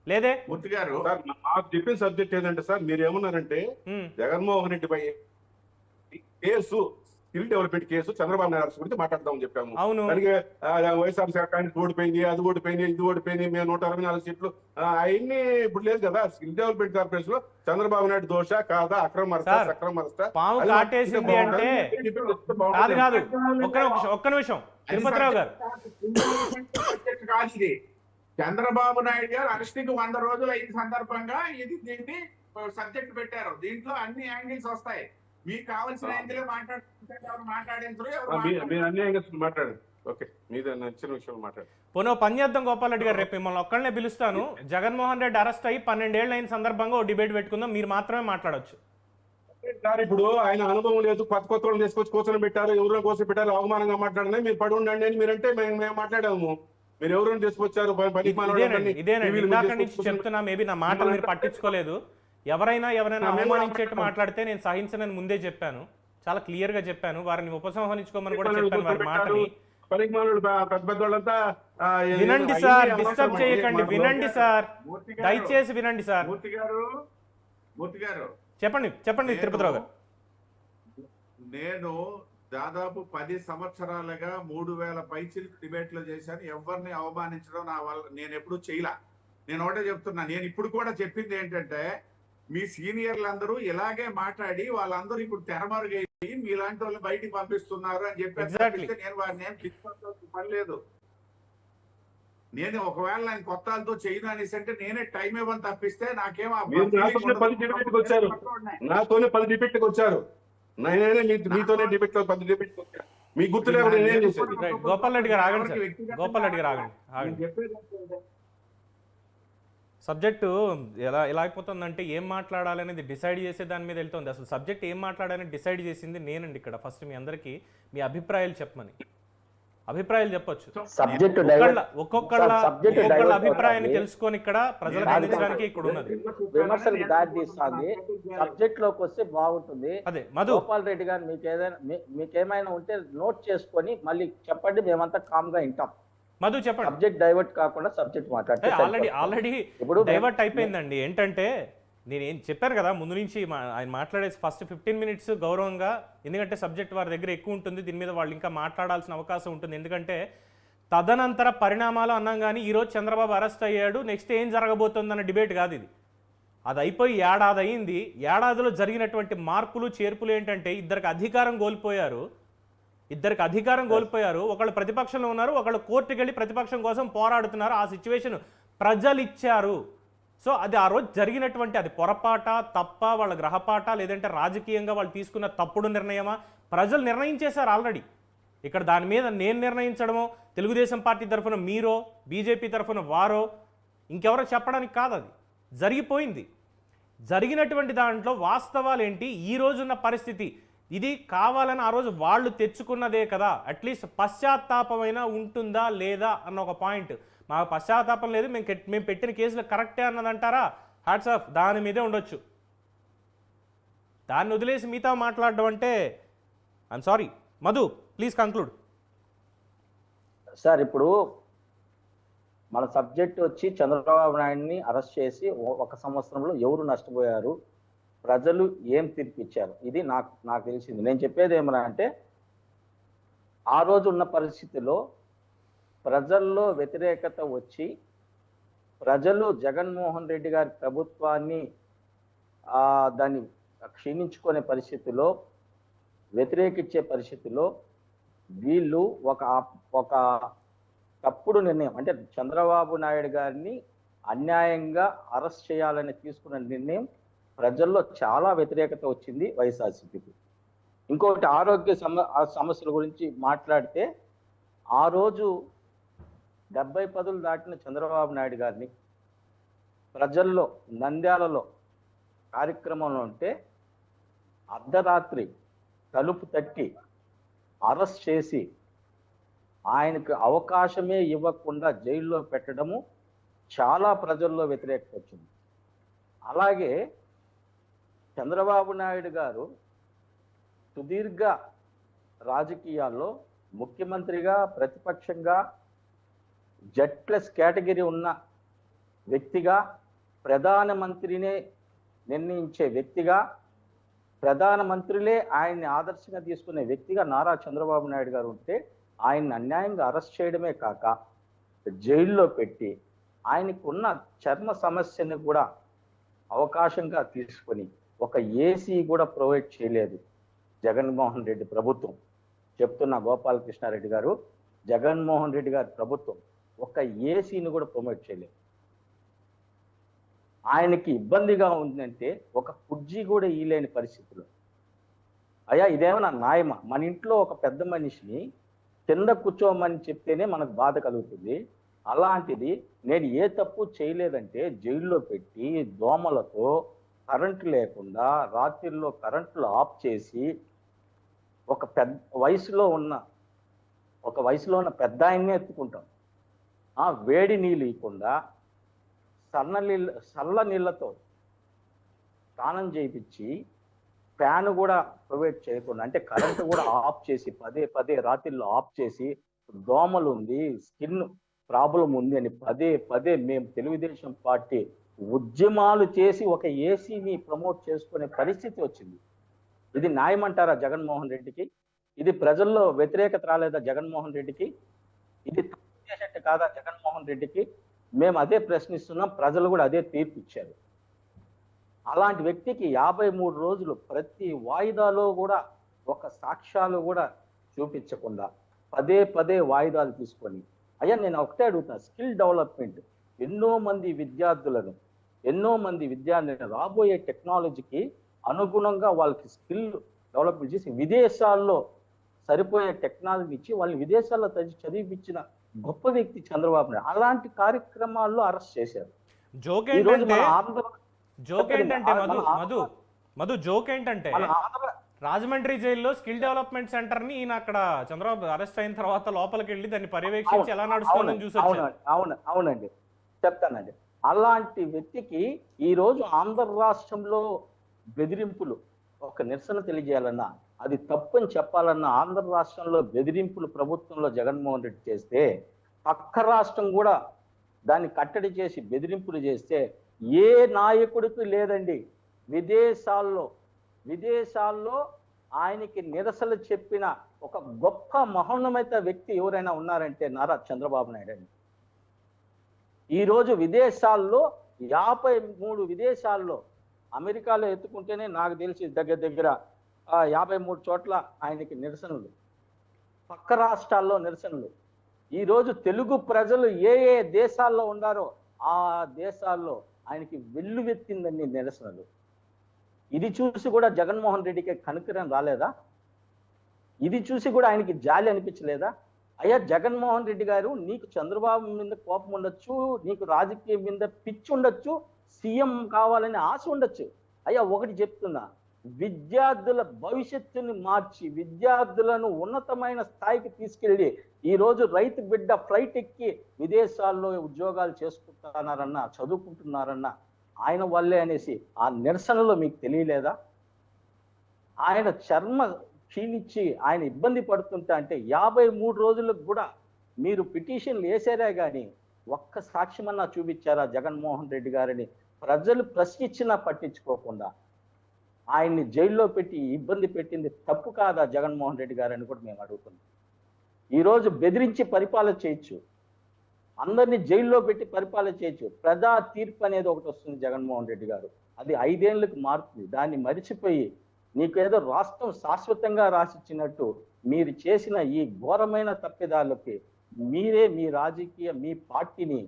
A: లేదే.
E: మూర్తి గారు
C: మాకు చెప్పిన సబ్జెక్ట్ ఏదంటే సార్, మీరు ఏమన్నారంటే జగన్మోహన్ రెడ్డి పై కేసు, స్కిల్ డెవలప్మెంట్ కేసు, చంద్రబాబు నాయుడు గురించి మాట్లాడదామని చెప్పాము.
A: అవును,
C: వైఎస్ఆర్ శాఖానికి ఓడిపోయింది, అది ఓడిపోయింది, ఇది ఓడిపోయింది, మేము 164 సీట్లు అవన్నీ ఇప్పుడు లేదు కదా. స్కిల్ డెవలప్మెంట్ కార్పొరేషన్ లో చంద్రబాబు నాయుడు దోష కాదా, అక్రమ
A: పాము కాటేసింది అంటే కాదు కాదు. ఒక్క నిమిషం తిరుపతిరావు గారు.
E: చంద్రబాబు నాయుడు గారు అరెస్ట్ కి 100 రోజులు అయిన సందర్భంగా దీన్ని సబ్జెక్ట్ పెట్టారు. దీంట్లో అన్ని యాంగిల్స్ వస్తాయి. మీకు కావాల్సిన యాంగిల్ మాట్లాడించరు.
C: మీరు అన్ని యాంగిల్స్ మాట్లాడండి. ఓకే, మీద నచ్చిన విషయం మాట్లాడు.
A: పోనీ ఓ పని చేద్దాం గోపాల్ రెడ్డి గారు, రేపు మిమ్మల్ని ఒక్కళ్ళనే పిలుస్తాను. జగన్మోహన్ రెడ్డి అరెస్ట్ అయ్యి 12 ఏళ్ళు అయిన సందర్భంగా ఓ డిబేట్ పెట్టుకుందాం, మీరు మాత్రమే మాట్లాడొచ్చు.
C: సార్ ఇప్పుడు ఆయన అనుభవం లేదు, కొత్త వాళ్ళని తీసుకొచ్చి కూర్చొని పెట్టారు, ఎవరిని కోసం పెట్టారు, అవమానంగా మాట్లాడినా మీరు పడి ఉండండి అని మీరంటే మేము మాట్లాడాము. మీరు ఎవరిని తీసుకొచ్చారు?
A: ఇదేనండి ఇందాక నుంచి చెప్తున్నా, మేబీ నా మాటలు మీరు పట్టించుకోలేదు. ఎవరైనా అవమానించేట్టు మాట్లాడితే నేను సహించనని ముందే చెప్పాను, చాలా క్లియర్ గా చెప్పాను. వారిని ఉపసంహరించుకోమని కూడా చెప్పాను వారి మాటని. వినండి సార్, డిస్టర్బ్ చేయకండి, వినండి సార్, దయచేసి వినండి సార్.
E: మూర్తి గారు
A: చెప్పండి తిరుపతిరావు గారు.
E: నేను దాదాపు 10 సంవత్సరాలుగా 3000 పైచిలకు డిబేట్లు చేశాను. ఎవరిని అవమానించడం నా వల్ల నేను ఎప్పుడు చేయలా. నేను ఒకటే చెప్తున్నా, నేను ఇప్పుడు కూడా చెప్పింది ఏంటంటే, మీ సీనియర్లందరూ ఇలాగే మాట్లాడి వాళ్ళందరూ ఇప్పుడు తెరమరుగయ్యి మీలాంటి వాళ్ళు బయటికి పంపిస్తున్నారు అని చెప్పి నేను వారిని ఏం పిచ్చుకోవాల్సిన పని లేదు. నేను ఒకవేళ నేను కొత్త వాళ్ళతో చేయను అనేసి అంటే నేనే టైం ఇవ్వని తప్పిస్తే నాకేం
C: నాతోనే 10 డిబేట్కి వచ్చారు. నేనే మీతోనే డిబేట్ 10 డిబేట్కి వచ్చారు. మీకు గుర్తు లేకుండా నేనేం చేశాను?
A: గోపాల్ రెడ్డి గారు ఆగండి. సబ్జెక్టు ఎలా అయిపోతుందంటే, ఏం మాట్లాడాలి అనేది డిసైడ్ చేసే దాని మీద వెళ్తుంది. అసలు సబ్జెక్ట్ ఏం మాట్లాడాలని డిసైడ్ చేసింది నేనండి ఇక్కడ. ఫస్ట్ మీ అందరికీ మీ అభిప్రాయాలు చెప్పమని, అభిప్రాయాలు చెప్పొచ్చు. ఒక్కొక్కళ్ళ అభిప్రాయాన్ని తెలుసుకొని ఇక్కడ ప్రజలకు అందించడానికి ఇక్కడ ఉన్నది.
D: విమర్శలకు దారి తీస్తుంది. సబ్జెక్ట్ లోకి వస్తే బాగుంటుంది.
A: అదే మధు,
D: గోపాల్ రెడ్డి గారు మీకేమైనా ఉంటే నోట్ చేసుకొని మళ్ళీ చెప్పండి, మేమంతా కామ్ గా వింటాం.
A: మధు చెప్పండి.
D: సబ్జెక్ట్ డైవర్ట్ కాకుండా సబ్జెక్ట్ మాట్లాడితే
A: ఆల్రెడీ ఇప్పుడు డైవర్ట్ అయిపోయిందండి. ఏంటంటే నేను ఏం చెప్పాను కదా ముందు నుంచి, ఆయన మాట్లాడే ఫస్ట్ 15 మినిట్స్ గౌరవంగా, ఎందుకంటే సబ్జెక్ట్ వారి దగ్గర ఎక్కువ ఉంటుంది, దీని మీద వాళ్ళు ఇంకా మాట్లాడాల్సిన అవకాశం ఉంటుంది. ఎందుకంటే తదనంతర పరిణామాలు అన్నాం కానీ ఈరోజు చంద్రబాబు అరెస్ట్ అయ్యాడు, నెక్స్ట్ ఏం జరగబోతుందన్న డిబేట్ కాదు ఇది. అది అయిపోయి ఏడాది అయింది. ఏడాదిలో జరిగినటువంటి మార్పులు చేర్పులు ఏంటంటే, ఇద్దరికి అధికారం కోల్పోయారు. ఒకళ్ళు ప్రతిపక్షంలో ఉన్నారు, ఒకళ్ళు కోర్టుకు వెళ్ళి ప్రతిపక్షం కోసం పోరాడుతున్నారు. ఆ సిచ్యువేషన్ ప్రజలు ఇచ్చారు. సో అది ఆ రోజు జరిగినటువంటి, అది పొరపాట తప్ప, వాళ్ళ గ్రహపాట, లేదంటే రాజకీయంగా వాళ్ళు తీసుకున్న తప్పుడు నిర్ణయమా, ప్రజలు నిర్ణయించేశారు ఆల్రెడీ. ఇక్కడ దాని మీద నేను నిర్ణయించడమో, తెలుగుదేశం పార్టీ తరఫున మీరో, బీజేపీ తరఫున వారో, ఇంకెవరో చెప్పడానికి కాదు. అది జరిగిపోయింది. జరిగినటువంటి దాంట్లో వాస్తవాలు ఏంటి, ఈ రోజున్న పరిస్థితి, ఇది కావాలని ఆ రోజు వాళ్ళు తెచ్చుకున్నదే కదా, అట్లీస్ట్ పశ్చాత్తాపమైనా ఉంటుందా లేదా అన్న ఒక పాయింట్. మాకు పశ్చాత్తాపం లేదు, మేము పెట్టిన కేసులు కరెక్టే అన్నదంటారా, హ్యాట్స్ ఆఫ్, దాని మీదే ఉండొచ్చు. దాన్ని వదిలేసి మిగతా మాట్లాడడం అంటే I'm sorry. Madhu please conclude.
D: Sir ఇప్పుడు మన సబ్జెక్ట్ వచ్చి చంద్రబాబు నాయుడిని అరెస్ట్ చేసి 1 సంవత్సరంలో ఎవరు నష్టపోయారు, ప్రజలు ఏం తీర్పిచ్చారు, ఇది నాకు తెలిసింది. నేను చెప్పేది ఏమన్నా అంటే, ఆ రోజు ఉన్న పరిస్థితిలో ప్రజల్లో వ్యతిరేకత వచ్చి ప్రజలు జగన్మోహన్ రెడ్డి గారి ప్రభుత్వాన్ని దాన్ని క్షీణించుకునే పరిస్థితిలో, వ్యతిరేకించే పరిస్థితిలో వీళ్ళు ఒక తప్పుడు నిర్ణయం, అంటే చంద్రబాబు నాయుడు గారిని అన్యాయంగా అరెస్ట్ చేయాలని తీసుకున్న నిర్ణయం ప్రజల్లో చాలా వ్యతిరేకత వచ్చింది వైఎస్ఆర్సీపీకి. ఇంకొకటి ఆరోగ్య సమస్యల గురించి మాట్లాడితే, ఆ రోజు 70 పదులు దాటిన చంద్రబాబు నాయుడు గారిని ప్రజల్లో నంద్యాలలో కార్యక్రమంలో ఉంటే అర్ధరాత్రి తలుపు తట్టి అరెస్ట్ చేసి ఆయనకు అవకాశమే ఇవ్వకుండా జైల్లో పెట్టడము చాలా ప్రజల్లో వ్యతిరేకత వచ్చింది. అలాగే చంద్రబాబు నాయుడు గారు సుదీర్ఘ రాజకీయాల్లో ముఖ్యమంత్రిగా, ప్రతిపక్షంగా, Z+ కేటగిరీ ఉన్న వ్యక్తిగా, ప్రధానమంత్రినే నిర్ణయించే వ్యక్తిగా, ప్రధానమంత్రులే ఆయన్ని ఆదర్శంగా తీసుకునే వ్యక్తిగా నారా చంద్రబాబు నాయుడు గారు ఉంటే, ఆయన్ని అన్యాయంగా అరెస్ట్ చేయడమే కాక జైల్లో పెట్టి ఆయనకు ఉన్న చర్మ సమస్యని కూడా అవకాశంగా తీసుకొని ఒక ఏసీ కూడా ప్రొవైడ్ చేయలేదు జగన్మోహన్ రెడ్డి ప్రభుత్వం. చెప్తున్న గోపాలకృష్ణారెడ్డి గారు, జగన్మోహన్ రెడ్డి గారి ప్రభుత్వం ఒక ఏసీని కూడా ప్రొవైడ్ చేయలేదు. ఆయనకి ఇబ్బందిగా ఉందంటే ఒక కుర్జీ కూడా ఇయ్యలేని పరిస్థితుల్లో. అయ్యా ఇదేమన్నా న్యాయమా? మన ఇంట్లో ఒక పెద్ద మనిషిని కింద కూర్చోమని చెప్తేనే మనకు బాధ కలుగుతుంది. అలాంటిది నేను ఏ తప్పు చేయలేదంటే జైల్లో పెట్టి దోమలతో కరెంటు లేకుండా రాత్రిలో కరెంట్లు ఆఫ్ చేసి ఒక పెద్ద వయసులో ఉన్న పెద్ద ఆయన్నే ఎత్తుకుంటాం. వేడి నీళ్ళు ఇవ్వకుండా చల్ల నీళ్ళతో స్నానం చేయించి ఫ్యాన్ కూడా ప్రొవైడ్ చేయకుండా, అంటే కరెంటు కూడా ఆఫ్ చేసి పదే పదే రాత్రిలో ఆఫ్ చేసి దోమలు ఉంది, స్కిన్ ప్రాబ్లం ఉంది అని పదే పదే మేము తెలుగుదేశం పార్టీ ఉద్యమాలు చేసి ఒక ఏసీని ప్రమోట్ చేసుకునే పరిస్థితి వచ్చింది. ఇది న్యాయమంటారా జగన్మోహన్ రెడ్డికి? ఇది ప్రజల్లో వ్యతిరేకత రాలేదా జగన్మోహన్ రెడ్డికి? ఇది తప్పు చేసేట్టు కాదా జగన్మోహన్ రెడ్డికి? మేము అదే ప్రశ్నిస్తున్నాం, ప్రజలు కూడా అదే తీర్పు ఇచ్చారు. అలాంటి వ్యక్తికి 53 రోజులు ప్రతి వాయిదాలో కూడా ఒక సాక్ష్యాలు కూడా చూపించకుండా పదే పదే వాయిదాలు తీసుకొని, అయ్యా నేను ఒకటే అడుగుతున్నా, స్కిల్ డెవలప్మెంట్ ఎన్నో మంది విద్యార్థులను రాబోయే టెక్నాలజీకి అనుగుణంగా వాళ్ళకి స్కిల్ డెవలప్మెంట్ చేసి విదేశాల్లో సరిపోయే టెక్నాలజీ ఇచ్చి వాళ్ళని విదేశాల్లో చదివించిన గొప్ప వ్యక్తి చంద్రబాబు నాయుడు. అలాంటి కార్యక్రమాల్లో అరెస్ట్ చేశారు.
A: జోక్
D: ఈ రోజు
A: ఏంటంటే
D: మన ఆంధ్ర
A: జోక్ ఏంటంటే మధు జోక్ ఏంటంటే రాజమండ్రి జైల్లో స్కిల్ డెవలప్మెంట్ సెంటర్ ని ఈయన అక్కడ చంద్రబాబు అరెస్ట్ అయిన తర్వాత లోపలికి వెళ్ళి దాన్ని పర్యవేక్షించి ఎలా నడుస్తుందని చూసి
D: అవునండి చెప్తానండి. అలాంటి వ్యక్తికి ఈ రోజు ఆంధ్ర రాష్ట్రంలో బెదిరింపులు, ఒక నిరసన తెలియజేయాలన్నా, అది తప్పని చెప్పాలన్నా ఆంధ్ర రాష్ట్రంలో బెదిరింపులు ప్రభుత్వంలో జగన్మోహన్ రెడ్డి చేస్తే పక్క రాష్ట్రం కూడా దాన్ని కట్టడి చేసి బెదిరింపులు చేస్తే ఏ నాయకుడికి లేదండి. విదేశాల్లో ఆయనకి నిరసనలు చెప్పిన ఒక గొప్ప మహోన్నత వ్యక్తి ఎవరైనా ఉన్నారంటే నారా చంద్రబాబు నాయుడు అండి. ఈరోజు విదేశాల్లో 53 విదేశాల్లో, అమెరికాలో ఎత్తుకుంటేనే నాకు తెలిసి దగ్గర 53 చోట్ల ఆయనకి నిరసనలు, పక్క రాష్ట్రాల్లో నిరసనలు. ఈరోజు తెలుగు ప్రజలు ఏ దేశాల్లో ఉన్నారో ఆ దేశాల్లో ఆయనకి వెల్లువెత్తిందని నిరసనలు. ఇది చూసి కూడా జగన్మోహన్ రెడ్డికి కనికరం రాలేదా? ఇది చూసి కూడా ఆయనకి జాలి అనిపించలేదా? అయ్యా జగన్మోహన్ రెడ్డి గారు, నీకు చంద్రబాబు మీద కోపం ఉండొచ్చు, నీకు రాజకీయం మీద పిచ్చి ఉండొచ్చు, సీఎం కావాలని ఆశ ఉండొచ్చు. అయ్యా ఒకటి చెప్తున్నా, విద్యార్థుల భవిష్యత్తుని మార్చి విద్యార్థులను ఉన్నతమైన స్థాయికి తీసుకెళ్ళి ఈరోజు రైతు బిడ్డ ఫ్లైట్ ఎక్కి విదేశాల్లో ఉద్యోగాలు చేసుకుంటున్నారన్నా, చదువుకుంటున్నారన్నా ఆయన వల్లే అనేసి ఆ నిరసనలో మీకు తెలియలేదా? ఆయన చర్మ క్షీణించి ఆయన ఇబ్బంది పడుతుంటే అంటే 53 రోజులకు కూడా మీరు పిటిషన్లు వేసారే కానీ ఒక్క సాక్ష్యమన్నా చూపించారా జగన్మోహన్ రెడ్డి గారిని? ప్రజలు ప్రశ్నించినా పట్టించుకోకుండా ఆయన్ని జైల్లో పెట్టి ఇబ్బంది పెట్టింది తప్పు కాదా జగన్మోహన్ రెడ్డి గారని కూడా మేము అడుగుతున్నాం. ఈరోజు బెదిరించి పరిపాలన చేయొచ్చు, అందరినీ జైల్లో పెట్టి పరిపాలన చేయొచ్చు. ప్రజా తీర్పు అనేది ఒకటి వస్తుంది జగన్మోహన్ రెడ్డి గారు, అది 5 ఏళ్ళకి మారుతుంది. దాన్ని మరిచిపోయి నీకు ఏదో రాష్ట్రం శాశ్వతంగా రాసిచ్చినట్టు మీరు చేసిన ఈ ఘోరమైన తప్పిదాలకి మీరే మీ రాజకీయ మీ పార్టీని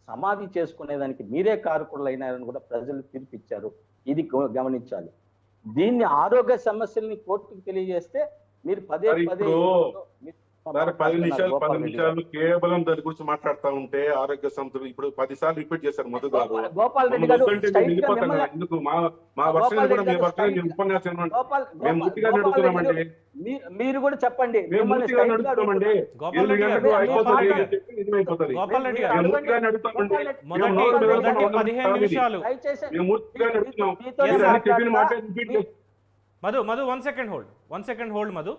D: సమాధి చేసుకునేదానికి మీరే కారకులు అయినారని కూడా ప్రజలు తీర్పిచ్చారు. ఇది గమనించాలి. దీన్ని ఆరోగ్య సమస్యల్ని కోర్టుకు తెలియజేస్తే మీరు పదే పదే
C: 10 నిమిషాలు కేవలం దాని గురించి మాట్లాడుతూ ఉంటే ఆరోగ్య సమస్యలు ఇప్పుడు 10 సార్లు రిపీట్ చేశారు మధు గారు.
D: గోపాల్ రెడ్డి గారు
C: ఎందుకు మా వర్షం కూడా మీ వర్షం మేము ఉపన్యాసం మేము ముట్టిగా నడుస్తున్నామండి.
D: మీరు కూడా చెప్పండి.
C: మేము ముట్టిగా నడుస్తున్నామండి.
A: Madhu 1 second hold Madhu.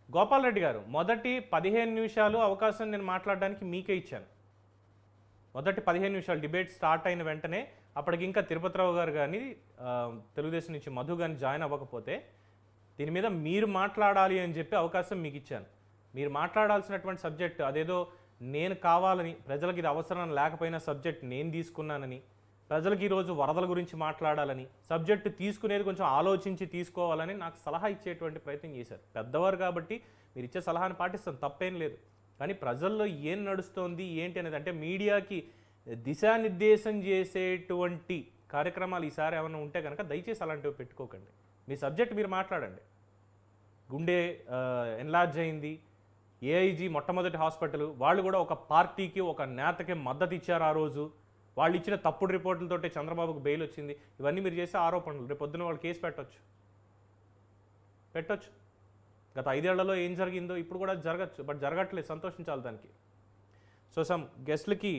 A: గోపాల్ రెడ్డి గారు, మొదటి 15 నిమిషాలు అవకాశం నేను మాట్లాడడానికి మీకే ఇచ్చాను. మొదటి 15 నిమిషాలు డిబేట్ స్టార్ట్ అయిన వెంటనే అప్పటికి ఇంకా తిరుపతిరావు గారు కానీ తెలుగుదేశం నుంచి మధు కానీ జాయిన్ అవ్వకపోతే దీని మీద మీరు మాట్లాడాలి అని చెప్పి అవకాశం మీకు ఇచ్చాను. మీరు మాట్లాడాల్సినటువంటి సబ్జెక్ట్ అదేదో నేను కావాలని, ప్రజలకు ఇది అవసరం లేకపోయినా సబ్జెక్ట్ నేను తీసుకున్నానని, ప్రజలకు ఈరోజు వరదల గురించి మాట్లాడాలని, సబ్జెక్టు తీసుకునేది కొంచెం ఆలోచించి తీసుకోవాలని నాకు సలహా ఇచ్చేటువంటి ప్రయత్నం చేశారు. పెద్దవారు కాబట్టి మీరు ఇచ్చే సలహాని పాటిస్తాను, తప్పేం లేదు. కానీ ప్రజల్లో ఏం నడుస్తోంది ఏంటి అనేది, అంటే మీడియాకి దిశానిర్దేశం చేసేటువంటి కార్యక్రమాలు ఈసారి ఏమైనా ఉంటే కనుక దయచేసి అలాంటివి పెట్టుకోకండి. మీ సబ్జెక్ట్ మీరు మాట్లాడండి. గుండె ఎన్లార్జ్ అయింది, ఏఐజీ మొట్టమొదటి హాస్పిటల్ వాళ్ళు కూడా ఒక పార్టీకి ఒక నేతకి మద్దతు ఇచ్చారు ఆ రోజు. వాళ్ళు ఇచ్చిన తప్పుడు రిపోర్టులతోటే చంద్రబాబుకు బెయిల్ వచ్చింది. ఇవన్నీ మీరు చేసే ఆరోపణలు. రేపు పొద్దున వాళ్ళు కేసు పెట్టొచ్చు. గత 5 ఏళ్లలో ఏం జరిగిందో ఇప్పుడు కూడా జరగచ్చు, బట్ జరగట్లేదు, సంతోషించాలి దానికి. సో సమ్ గెస్ట్లకి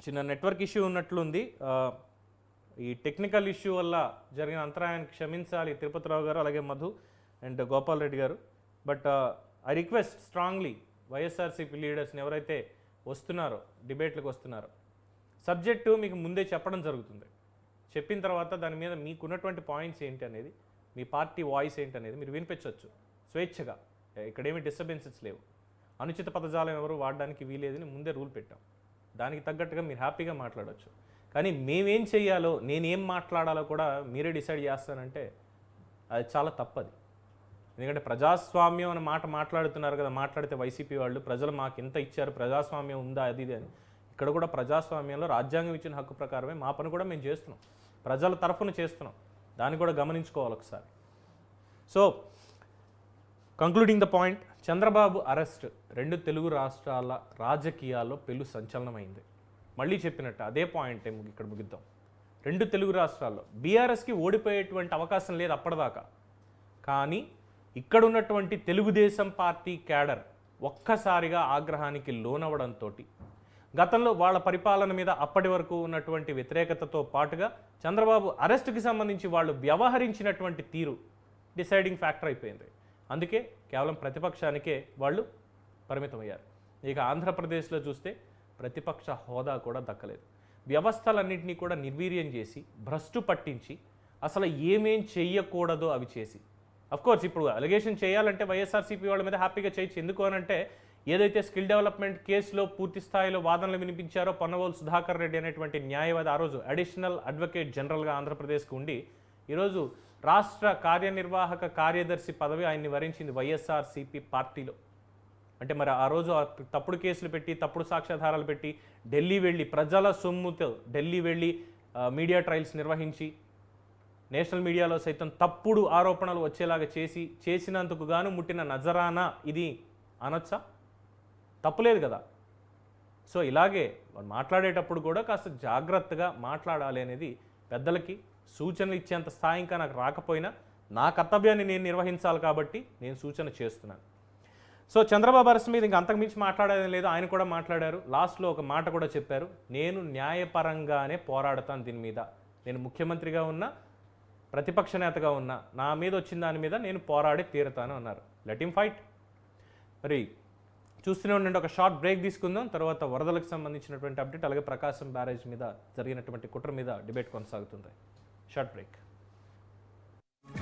A: చిన్న నెట్వర్క్ ఇష్యూ ఉన్నట్లుంది. ఈ టెక్నికల్ ఇష్యూ వల్ల జరిగిన అంతరాయాన్ని క్షమించాలి తిరుపతిరావు గారు, అలాగే మధు అండ్ గోపాల్ రెడ్డి గారు. But I request strongly YSRCP లీడర్స్ని ఎవరైతే వస్తున్నారో, డిబేట్లకు వస్తున్నారో, సబ్జెక్టు మీకు ముందే చెప్పడం జరుగుతుంది. చెప్పిన తర్వాత దాని మీద మీకున్నటువంటి పాయింట్స్ ఏంటి అనేది, మీ పార్టీ వాయిస్ ఏంటి అనేది మీరు వినిపించవచ్చు స్వేచ్ఛగా. ఇక్కడేమి డిస్టర్బెన్సెస్ లేవు. అనుచిత పదజాలం ఎవరు వాడడానికి వీలేదని ముందే రూల్ పెట్టాం. దానికి తగ్గట్టుగా మీరు హ్యాపీగా మాట్లాడవచ్చు. కానీ మేమేం చేయాలో, నేనేం మాట్లాడాలో కూడా మీరే డిసైడ్ చేస్తానంటే అది చాలా తప్పది. ఎందుకంటే ప్రజాస్వామ్యం అనే మాట మాట్లాడుతున్నారు కదా, మాట్లాడితే వైసీపీ వాళ్ళు ప్రజలు మాకు ఎంత ఇచ్చారు, ప్రజాస్వామ్యం ఉందా అది ఇది అని. ఇక్కడ కూడా ప్రజాస్వామ్యంలో రాజ్యాంగం ఇచ్చిన హక్కు ప్రకారమే మా పని కూడా మేము చేస్తున్నాం, ప్రజల తరఫున చేస్తున్నాం. దాన్ని కూడా గమనించుకోవాలి ఒకసారి. So concluding the point, Chandrababu arrest 2 Telugu రాష్ట్రాల రాజకీయాల్లో పెను సంచలనమైంది. మళ్ళీ చెప్పినట్టు అదే పాయింట్ ఇక్కడ ముగిద్దాం. 2 తెలుగు రాష్ట్రాల్లో బీఆర్ఎస్కి ఓడిపోయేటువంటి అవకాశం లేదు అప్పటిదాకా. కానీ ఇక్కడ ఉన్నటువంటి తెలుగుదేశం పార్టీ క్యాడర్ ఒక్కసారిగా ఆగ్రహానికి లోనవడంతో, గతంలో వాళ్ళ పరిపాలన మీద అప్పటి వరకు ఉన్నటువంటి వ్యతిరేకతతో పాటుగా చంద్రబాబు అరెస్టుకి సంబంధించి వాళ్ళు వ్యవహరించినటువంటి తీరు డిసైడింగ్ ఫ్యాక్టర్ అయిపోయింది. అందుకే కేవలం ప్రతిపక్షానికే వాళ్ళు పరిమితమయ్యారు. ఇక ఆంధ్రప్రదేశ్లో చూస్తే ప్రతిపక్ష హోదా కూడా దక్కలేదు. వ్యవస్థలన్నింటినీ కూడా నిర్వీర్యం చేసి, భ్రష్టు పట్టించి, అసలు ఏమేం చెయ్యకూడదో అవి చేసి, అఫ్కోర్స్ ఇప్పుడు అలిగేషన్ చేయాలంటే వైఎస్ఆర్సీపీ వాళ్ళ మీద హ్యాపీగా చేయొచ్చు. ఎందుకు అనంటే ఏదైతే స్కిల్ డెవలప్మెంట్ కేసులో పూర్తి స్థాయిలో వాదనలు వినిపించారో పొన్నవోలు సుధాకర్ రెడ్డి అనేటువంటి న్యాయవాది, ఆ రోజు అడిషనల్ అడ్వకేట్ జనరల్గా ఆంధ్రప్రదేశ్కు ఉండి, ఈరోజు రాష్ట్ర కార్యనిర్వాహక కార్యదర్శి పదవి ఆయన్ని వరించింది వైఎస్ఆర్సీపీ పార్టీలో. అంటే మరి ఆ రోజు తప్పుడు కేసులు పెట్టి, తప్పుడు సాక్ష్యాధారాలు పెట్టి, ఢిల్లీ వెళ్ళి ప్రజల సొమ్ముతో ఢిల్లీ వెళ్ళి మీడియా ట్రయల్స్ నిర్వహించి, నేషనల్ మీడియాలో సైతం తప్పుడు ఆరోపణలు వచ్చేలాగా చేసినందుకు గాను ముట్టిన నజరానా ఇది అనొచ్చా? తప్పులేదు కదా. సో ఇలాగే మాట్లాడేటప్పుడు కూడా కాస్త జాగ్రత్తగా మాట్లాడాలి అనేది పెద్దలకి సూచనలు ఇచ్చేంత స్థాయి ఇంకా నాకు రాకపోయినా నా కర్తవ్యాన్ని నేను నిర్వహించాలి కాబట్టి నేను సూచన చేస్తున్నాను. సో చంద్రబాబు అరెస్ట్ మీద ఇంకా అంతకుమించి మాట్లాడేది లేదు. ఆయన కూడా మాట్లాడారు. లాస్ట్లో ఒక మాట కూడా చెప్పారు, నేను న్యాయపరంగానే పోరాడతాను దీని మీద. నేను ముఖ్యమంత్రిగా ఉన్నా, ప్రతిపక్ష నేతగా ఉన్నా, నా మీద వచ్చిన దాని మీద నేను పోరాడి తీరుతాను అన్నారు. Let him fight. మరి చూస్తూనే ఉండండి. ఒక షార్ట్ బ్రేక్ తీసుకుందాం. తర్వాత వరదలకు సంబంధించినటువంటి అప్డేట్, అలాగే ప్రకాశం బ్యారేజ్ మీద జరిగినటువంటి కుట్ర మీద డిబేట్ కొనసాగుతుంది. Short break.